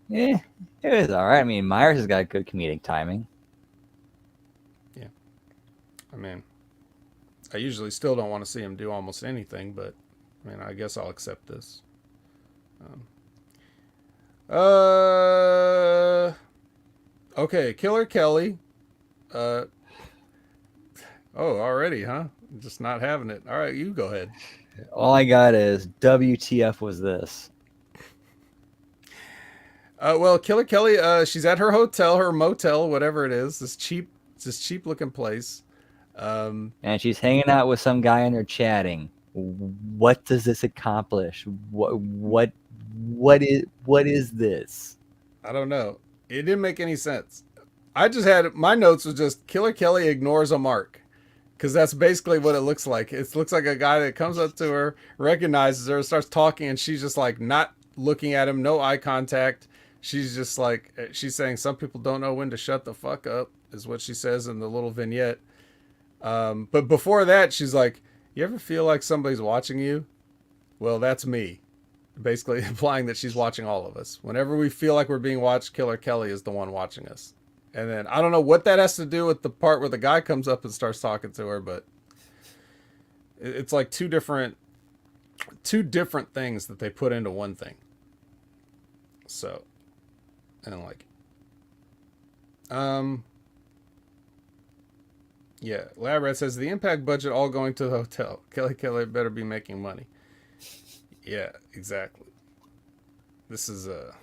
Yeah, it was all right. I mean, Myers has got good comedic timing. Yeah. I mean, I usually still don't want to see him do almost anything, but I mean, I guess I'll accept this. Okay, Killer Kelly. Oh, already, huh? Just not having it. All right, you go ahead. All I got is WTF was this? Well, Killer Kelly, she's at her hotel, her motel, whatever it is, this cheap looking place. And she's hanging out with some guy and they're chatting. What does this accomplish? What is this? I don't know. It didn't make any sense. I just had my notes was just Killer Kelly ignores a mark, because that's basically what it looks like. It looks like a guy that comes up to her, recognizes her, starts talking, and she's just like not looking at him, no eye contact. She's just like, she's saying some people don't know when to shut the fuck up, is what she says in the little vignette. But before that, she's like, you ever feel like somebody's watching you? Well, that's me. Basically implying that she's watching all of us. Whenever we feel like we're being watched, Killer Kelly is the one watching us. And then I don't know what that has to do with the part where the guy comes up and starts talking to her, but it's like two different things that they put into one thing. So, and like, yeah, Lab Rat says the impact budget all going to the hotel. Kelly better be making money. Yeah, exactly. This is a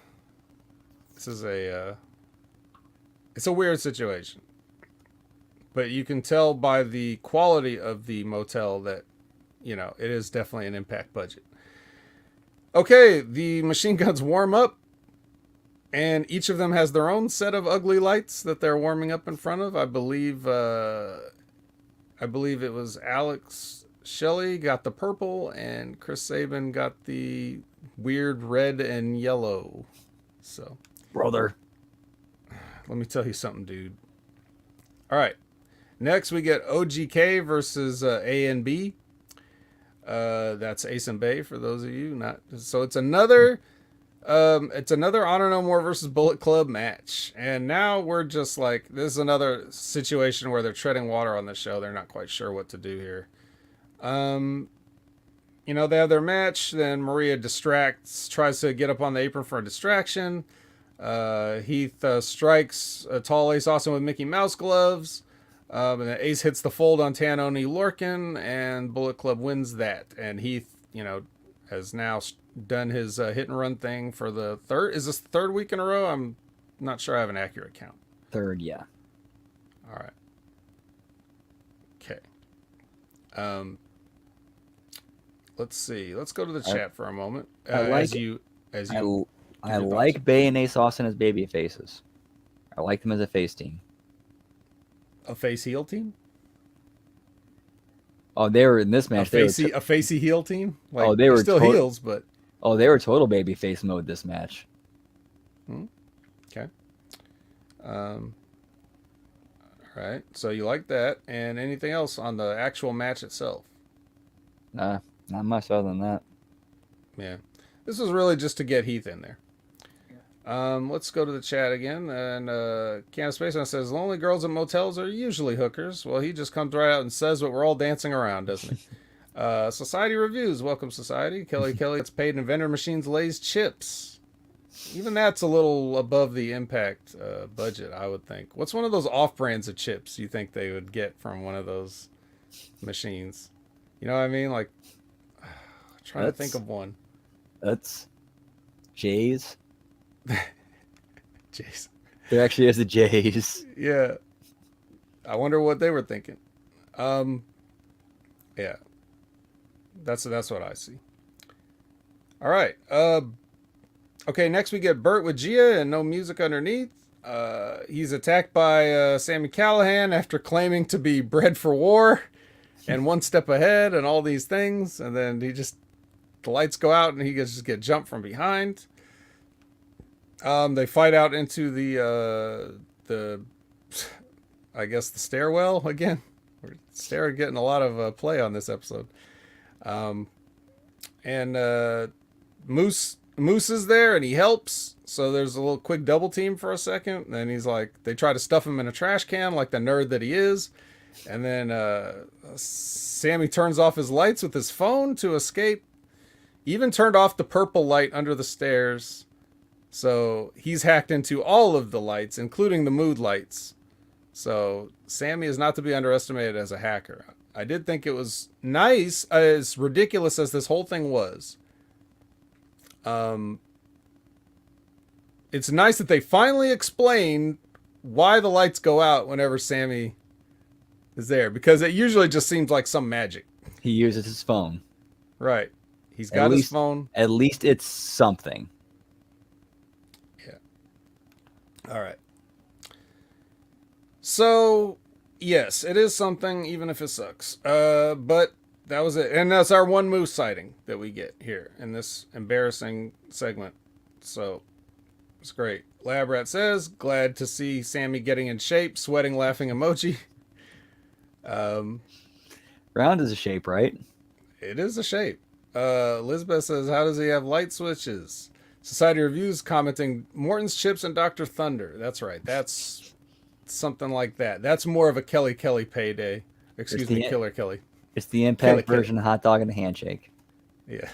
it's a weird situation. But you can tell by the quality of the motel that, you know, it is definitely an impact budget. Okay, the machine guns warm up, and each of them has their own set of ugly lights that they're warming up in front of. I believe it was Alex Shelley got the purple, and Chris Sabin got the weird red and yellow. So, brother, let me tell you something, dude. All right. Next, we get OGK versus A and B. That's Ace and Bay for those of you not. So it's another Honor No More versus Bullet Club match, and now we're just like, this is another situation where they're treading water on the show. They're not quite sure what to do here. You know, they have their match. Then Maria tries to get up on the apron for a distraction. Heath strikes a tall Ace Austin with Mickey Mouse gloves. And then Ace hits the fold on Tanoni Lorcan, and Bullet Club wins that. And Heath, you know, has now done his hit and run thing for the third. Is this the third week in a row? I'm not sure I have an accurate count. Third, yeah. All right. Okay. Let's see. Let's go to the chat for a moment. I like Bay and Ace Austin as baby faces. I like them as a face team. A face heel team? Oh, they were in this match. A facey heel team? Like, they were still heels, but they were total baby face mode this match. Okay. All right. So you like that, and anything else on the actual match itself? Nah, not much other than that. Yeah. This was really just to get Heath in there. Let's go to the chat again. And Can of Space Man says, lonely girls at motels are usually hookers. Well, he just comes right out and says what we're all dancing around, doesn't he? Society Reviews. Welcome, Society. Kelly gets paid in vendor machines, Lay's chips. Even that's a little above the impact budget, I would think. What's one of those off-brands of chips you think they would get from one of those machines? You know what I mean? Like, trying to think of one. That's Jay's. Jason. There actually is a Jay's. Yeah. I wonder what they were thinking. Yeah. That's what I see. All right. Okay, next we get Bert with Gia and no music underneath. He's attacked by Sammy Callahan after claiming to be bred for war and one step ahead and all these things. And then the lights go out and he just get jumped from behind. They fight out into the I guess the stairwell again. We're getting a lot of play on this episode. And Moose is there and he helps. So there's a little quick double team for a second. And then he's like, they try to stuff him in a trash can like the nerd that he is. And then Sammy turns off his lights with his phone to escape. Even turned off the purple light under the stairs. So he's hacked into all of the lights, including the mood lights. So Sammy is not to be underestimated as a hacker. I did think it was nice, as ridiculous as this whole thing was. It's nice that they finally explain why the lights go out whenever Sammy is there, because it usually just seems like some magic. He uses his phone. Right. He's got his phone. At least it's something. Yeah. All right. So, yes, it is something, even if it sucks. But that was it. And that's our one moose sighting that we get here in this embarrassing segment. So, it's great. Lab Rat says, glad to see Sammy getting in shape, sweating, laughing emoji. Round is a shape, right? It is a shape. Elizabeth says, how does he have light switches? Society Reviews commenting, Morton's Chips and Dr. Thunder. That's right. That's something like that. That's more of a Kelly payday. Excuse me, Killer Kelly. It's the Impact Kelly. version of hot dog and a handshake. Yeah.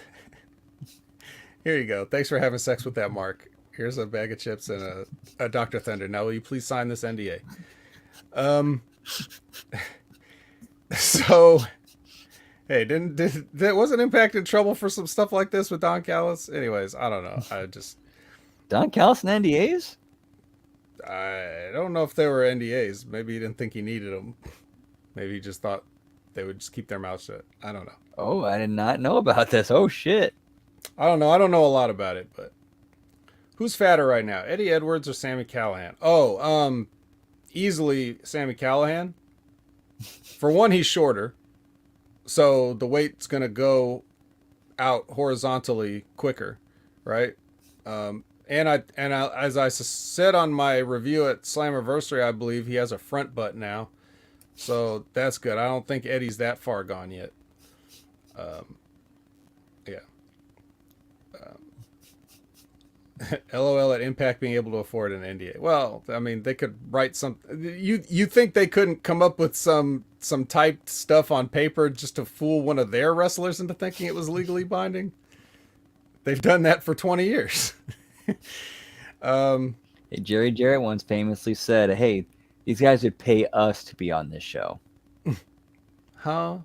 Here you go. Thanks for having sex with that, Mark. Here's a bag of chips and a Dr. Thunder. Now, will you please sign this NDA? So, hey, wasn't Impact in trouble for some stuff like this with Don Callis? Anyways, I don't know. Don Callis and NDAs? I don't know if they were NDAs. Maybe he didn't think he needed them. Maybe he just thought they would just keep their mouth shut. I don't know. Oh, I did not know about this. Oh, shit. I don't know. I don't know a lot about it, but who's fatter right now? Eddie Edwards or Sammy Callahan? Oh, easily Sammy Callahan. For one, he's shorter, so the weight's gonna go out horizontally quicker, right? And as I said on my review at Slammiversary, I believe he has a front butt now, so that's good. I don't think Eddie's that far gone yet. Yeah. LOL at Impact being able to afford an NDA. Well, I mean, they could write some. You think they couldn't come up with some typed stuff on paper just to fool one of their wrestlers into thinking it was legally binding? They've done that for 20 years. Hey, Jerry Jarrett once famously said, "Hey, these guys would pay us to be on this show." Huh?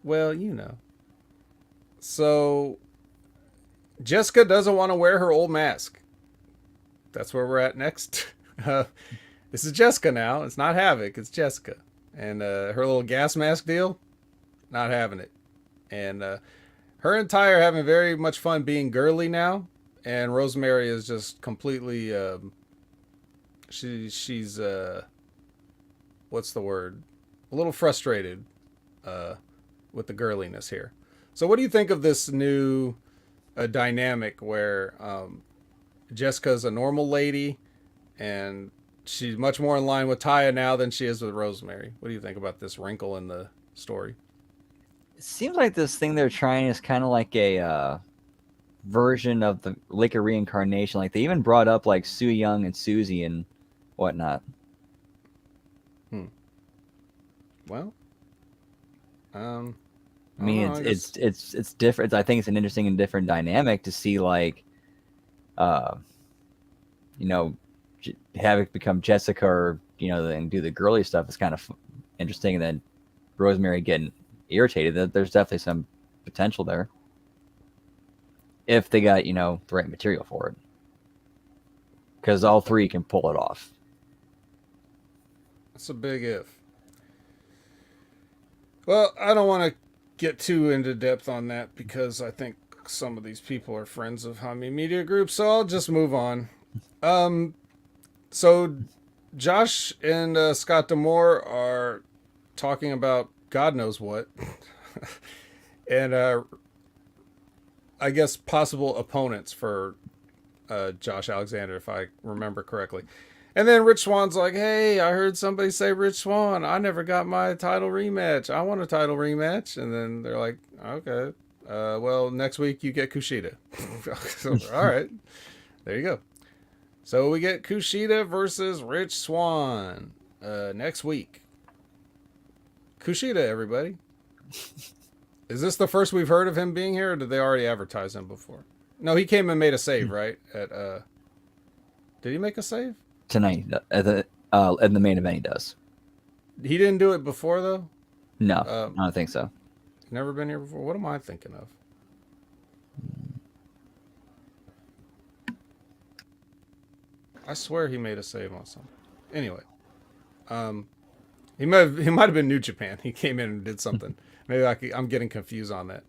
Well, you know. So Jessica doesn't want to wear her old mask. That's where we're at next. This is Jessica now. It's not Havoc. It's Jessica. And her little gas mask deal, not having it. And her and Ty are having very much fun being girly now. And Rosemary is just completely... she's what's the word? A little frustrated with the girliness here. So what do you think of this new... a dynamic where Jessica's a normal lady and she's much more in line with Taya now than she is with Rosemary? What do you think about this wrinkle in the story? It seems like this thing they're trying is kind of like a version of the Liquor reincarnation. Like they even brought up like Sue Young and Susie and whatnot. Well, I mean, it's different. I think it's an interesting and different dynamic to see, like, Havoc become Jessica, or and do the girly stuff. It's kind of interesting, and then Rosemary getting irritated. That there's definitely some potential there if they got the right material for it, because all three can pull it off. That's a big if. Well, I don't want to get too into depth on that because I think some of these people are friends of Hami Media Group, so I'll just move on. So Josh and Scott Demore are talking about God knows what, and I guess possible opponents for Josh Alexander, if I remember correctly. And then Rich Swan's like, "Hey, I heard somebody say Rich Swan. I never got my title rematch. I want a title rematch." And then they're like, "Okay, well, next week you get Kushida." So, all right, there you go. So we get Kushida versus Rich Swan next week. Kushida, everybody. Is this the first we've heard of him being here, or did they already advertise him before? No, he came and made a save, right? Did he make a save? Tonight at the main event he does. He didn't do it before though? No, I don't think so. Never been here before? What am I thinking of? I swear he made a save on something. Anyway. He might have been New Japan. He came in and did something. Maybe I'm getting confused on that.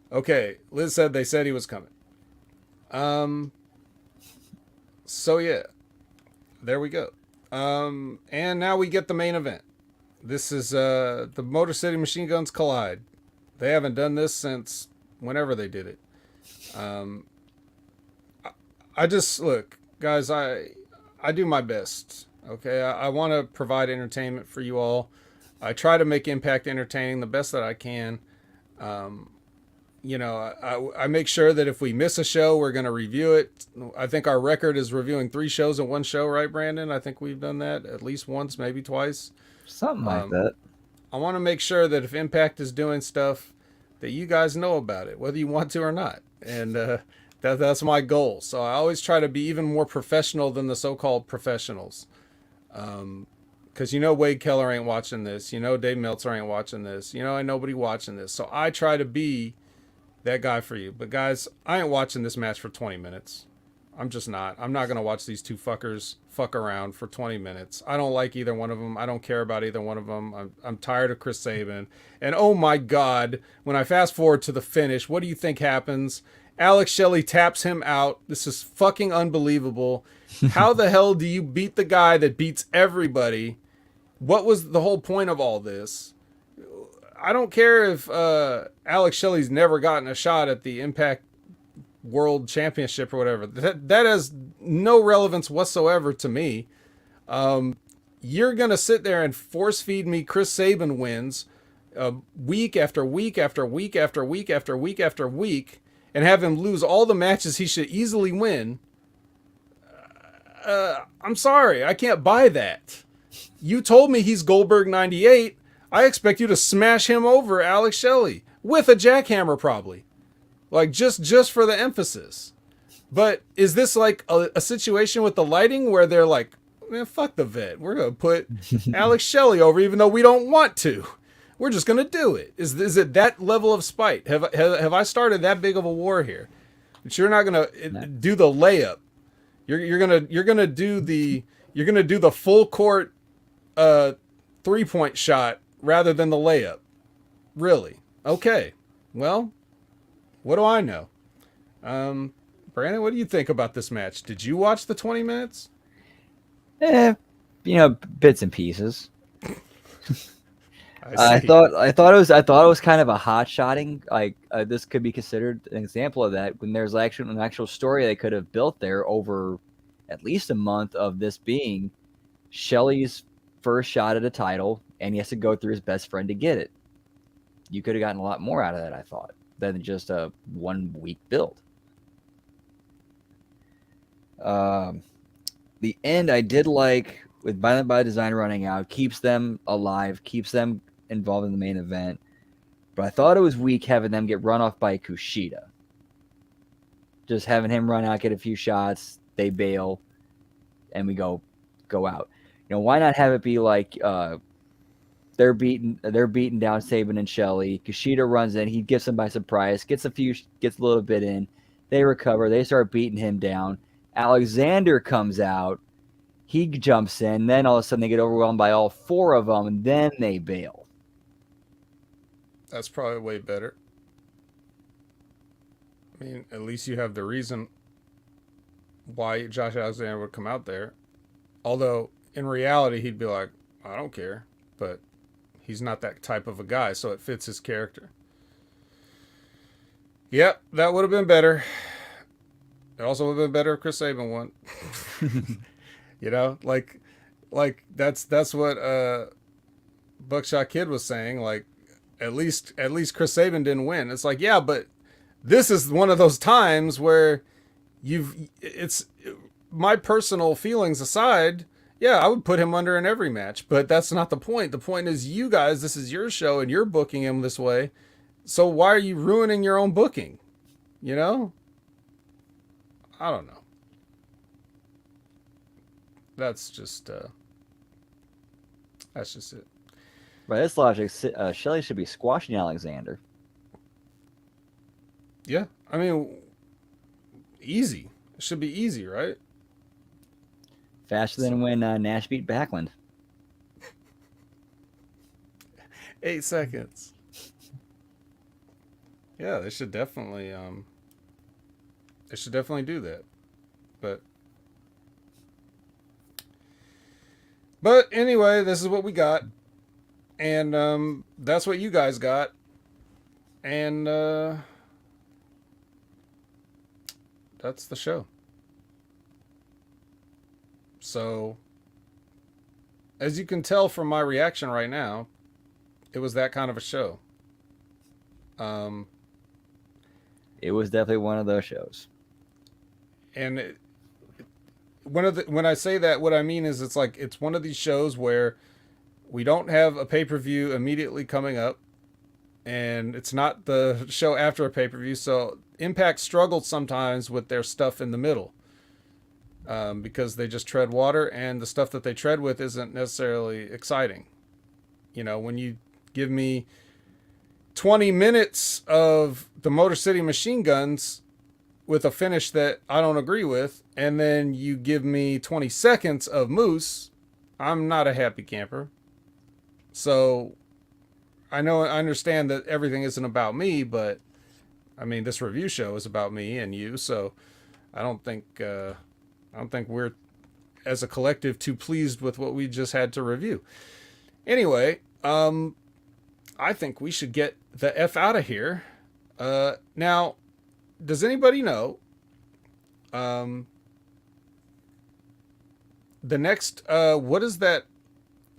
Okay, Liz said they said he was coming. So yeah, there we go. And now we get the main event. This is the Motor City Machine Guns Collide. They haven't done this since whenever they did it. I just look, guys. I do my best. Okay, I want to provide entertainment for you all. I try to make Impact entertaining the best that I can. I make sure that if we miss a show, we're going to review it. I think our record is reviewing 3 shows in one show, right, Brandon? I think we've done that at least once, maybe twice. Something like that. I want to make sure that if Impact is doing stuff, that you guys know about it, whether you want to or not. And that's my goal. So I always try to be even more professional than the so-called professionals. Because Wade Keller ain't watching this. Dave Meltzer ain't watching this. Ain't nobody watching this. So I try to be that guy for you. But guys, I ain't watching this match for 20 minutes. I'm just not. I'm not going to watch these two fuckers fuck around for 20 minutes. I don't like either one of them. I don't care about either one of them. I'm tired of Chris Sabin. And oh my God, when I fast forward to the finish, what do you think happens? Alex Shelley taps him out. This is fucking unbelievable. How the hell do you beat the guy that beats everybody? What was the whole point of all this? I don't care if Alex Shelley's never gotten a shot at the Impact World Championship or whatever. That has no relevance whatsoever to me. You're going to sit there and force feed me Chris Sabin wins week after week after week after week after week after week and have him lose all the matches he should easily win. I'm sorry. I can't buy that. You told me he's Goldberg 98. I expect you to smash him over, Alex Shelley, with a jackhammer probably. Like, just for the emphasis. But is this like a situation with the lighting where they're like, man, fuck the vet. We're going to put Alex Shelley over even though we don't want to. We're just going to do it. Is it that level of spite? Have I started that big of a war here? But you're not going to do the layup. You're going to do the full court 3-point shot rather than the layup. Really? Okay. Well, what do I know? Brandon, what do you think about this match? Did you watch the 20 minutes? Bits and pieces. I thought it was kind of a hot shotting. Like this could be considered an example of that when there's actually an actual story they could have built there over at least a month of this being Shelley's first shot at a title, and he has to go through his best friend to get it. You could have gotten a lot more out of that, I thought, than just a 1 week build. The end I did like with Violent by Design running out, keeps them alive, keeps them involved in the main event. But I thought it was weak having them get run off by Kushida. Just having him run out, get a few shots, they bail, and we go out. Why not have it be like they're beating down Sabin and Shelley. Kushida runs in, he gets them by surprise, gets a little bit in. They recover, they start beating him down. Alexander comes out, he jumps in, then all of a sudden they get overwhelmed by all 4 of them, and then they bail. That's probably way better. I mean, at least you have the reason why Josh Alexander would come out there. Although in reality, he'd be like, I don't care, but he's not that type of a guy, so it fits his character. Yep, that would have been better. It also would have been better if Chris Sabin won. You know, like that's what Buckshot Kid was saying. Like, at least Chris Sabin didn't win. It's like, yeah, but this is one of those times where it's my personal feelings aside. Yeah, I would put him under in every match, but that's not the point. The point is, you guys, this is your show and you're booking him this way. So why are you ruining your own booking? You know? I don't know. That's just it. By this logic, Shelley should be squashing Alexander. Yeah, I mean, easy. It should be easy, right? Faster than when Nash beat Backlund. 8 seconds. Yeah, they should definitely do that. But anyway, this is what we got. And that's what you guys got. And that's the show. So, as you can tell from my reaction right now, it was that kind of a show. It was definitely one of those shows. And when I say that, what I mean is it's like it's one of these shows where we don't have a pay-per-view immediately coming up, and it's not the show after a pay-per-view. So Impact struggled sometimes with their stuff in the middle. Because they just tread water, and the stuff that they tread with isn't necessarily exciting. You know, when you give me 20 minutes of the Motor City Machine Guns with a finish that I don't agree with, and then you give me 20 seconds of Moose, I'm not a happy camper. So I understand that everything isn't about me, but I mean, this review show is about me and you, so I don't think we're, as a collective, too pleased with what we just had to review. Anyway, I think we should get the F out of here. Now, does anybody know the next, what is that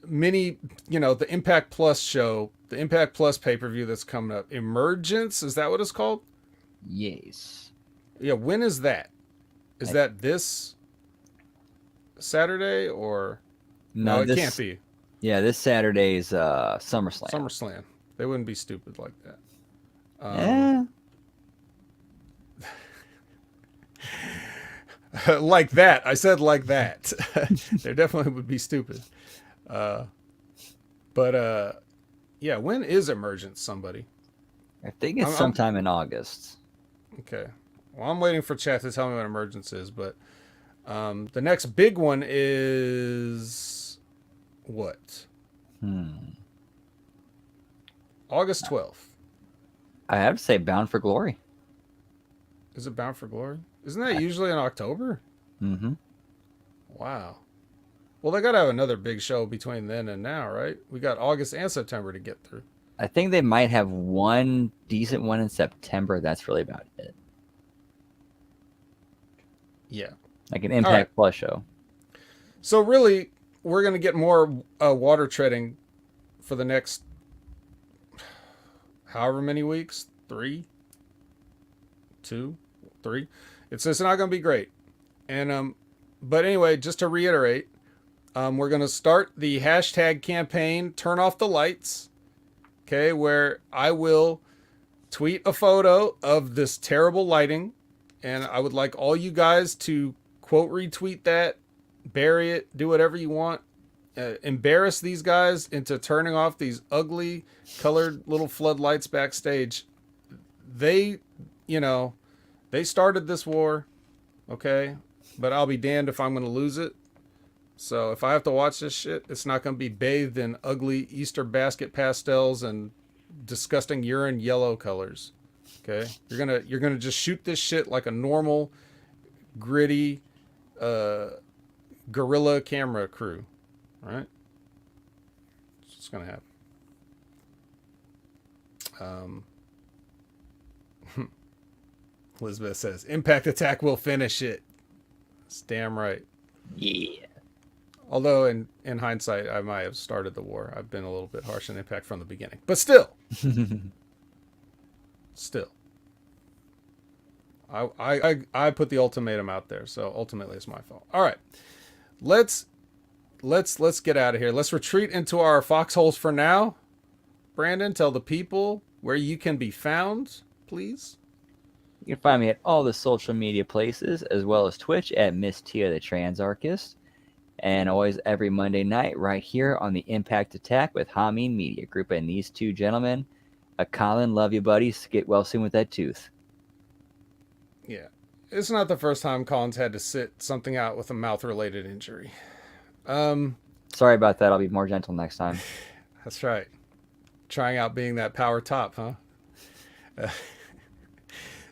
mini, the Impact Plus show, the Impact Plus pay-per-view that's coming up? Emergence? Is that what it's called? Yes. Yeah, when is that? Is that this Saturday or no? It can't be. Yeah, this Saturday's SummerSlam. SummerSlam. They wouldn't be stupid like that. Like that. I said like that. They definitely would be stupid. But yeah, when is Emergence, somebody? I think it's sometime in August. Okay. Well, I'm waiting for chat to tell me what Emergence is, but the next big one is what? August 12th. I have to say Bound for Glory. Is it Bound for Glory? Isn't that usually in October? Mm-hmm. Wow. Well, they got to have another big show between then and now, right? We got August and September to get through. I think they might have one decent one in September. That's really about it. Yeah. Like an Impact Plus show. So really, we're going to get more water treading for the next however many weeks. 3? 2? 3? It's just not going to be great. And but anyway, just to reiterate, we're going to start the hashtag campaign, Turn Off the Lights. Okay, where I will tweet a photo of this terrible lighting, and I would like all you guys to quote retweet that, bury it, do whatever you want. Embarrass these guys into turning off these ugly colored little floodlights backstage. They started this war, okay? But I'll be damned if I'm going to lose it. So if I have to watch this shit, it's not going to be bathed in ugly Easter basket pastels and disgusting urine yellow colors. Okay, you're gonna just shoot this shit like a normal, gritty, guerrilla camera crew, right? That's what's gonna happen. Um, Elizabeth says, "Impact attack will finish it." It's damn right. Yeah. Although in hindsight, I might have started the war. I've been a little bit harsh on Impact from the beginning, but still, still, I put the ultimatum out there, so ultimately it's my fault. All right, let's get out of here. Let's retreat into our foxholes for now. Brandon, tell the people where you can be found, please. You can find me at all the social media places, as well as Twitch at Miss Tia the Transarchist. And always every Monday night right here on the Impact Attack with Hameen Media Group. And these two gentlemen, Colin, love you, buddies. Get well soon with that tooth. Yeah. It's not the first time Colin's had to sit something out with a mouth-related injury. Sorry about that. I'll be more gentle next time. That's right. Trying out being that power top, huh?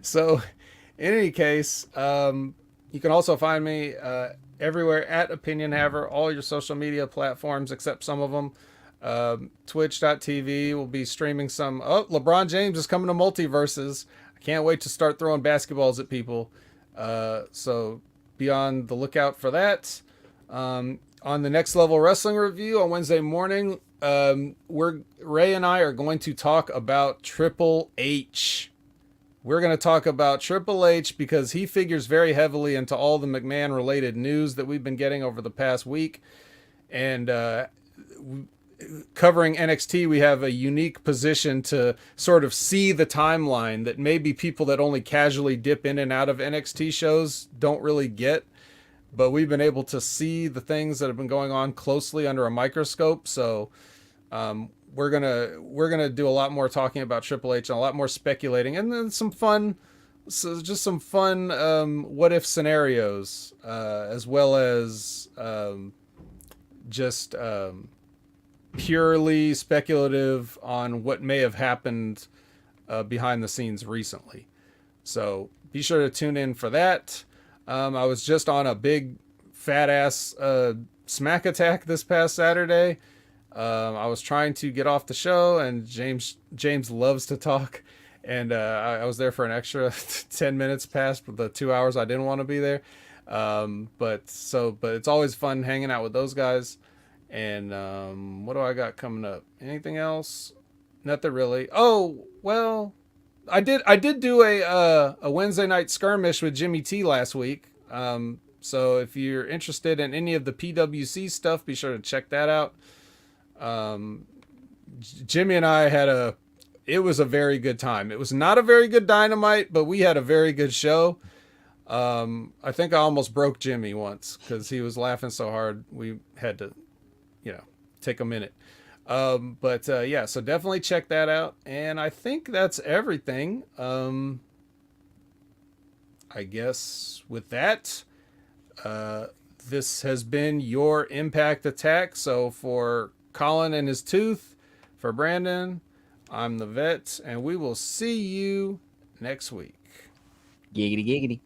So, in any case, you can also find me everywhere at Opinion Haver, all your social media platforms except some of them. Twitch.tv will be streaming some. Oh, LeBron James is coming to Multiverses. I can't wait to start throwing basketballs at people. So be on the lookout for that. On the Next Level Wrestling review on Wednesday morning, Ray and I are going to talk about Triple H. We're going to talk about Triple H because he figures very heavily into all the McMahon-related news that we've been getting over the past week. And covering NXT, we have a unique position to sort of see the timeline that maybe people that only casually dip in and out of NXT shows don't really get. But we've been able to see the things that have been going on closely under a microscope. So we're gonna do a lot more talking about Triple H and a lot more speculating, and then some fun what if scenarios, as well as just purely speculative on what may have happened behind the scenes recently. So be sure to tune in for that. I was just on a big fat ass smack attack this past Saturday. I was trying to get off the show, and James loves to talk, and I was there for an extra 10 minutes past the 2 hours I didn't want to be there. But it's always fun hanging out with those guys. And what do I got coming up? Anything else? Nothing really. Oh well, I did do a Wednesday night skirmish with Jimmy T last week. So if you're interested in any of the PWC stuff, be sure to check that out. Jimmy and I it was a very good time. It was not a very good Dynamite, but we had a very good show. I think I almost broke Jimmy once because he was laughing so hard. We had to, take a minute. Yeah, so definitely check that out. And I think that's everything. I guess with that, this has been your Impact Attack. So for Colin and his tooth, for Brandon, I'm the vet, and we will see you next week. Giggity, giggity.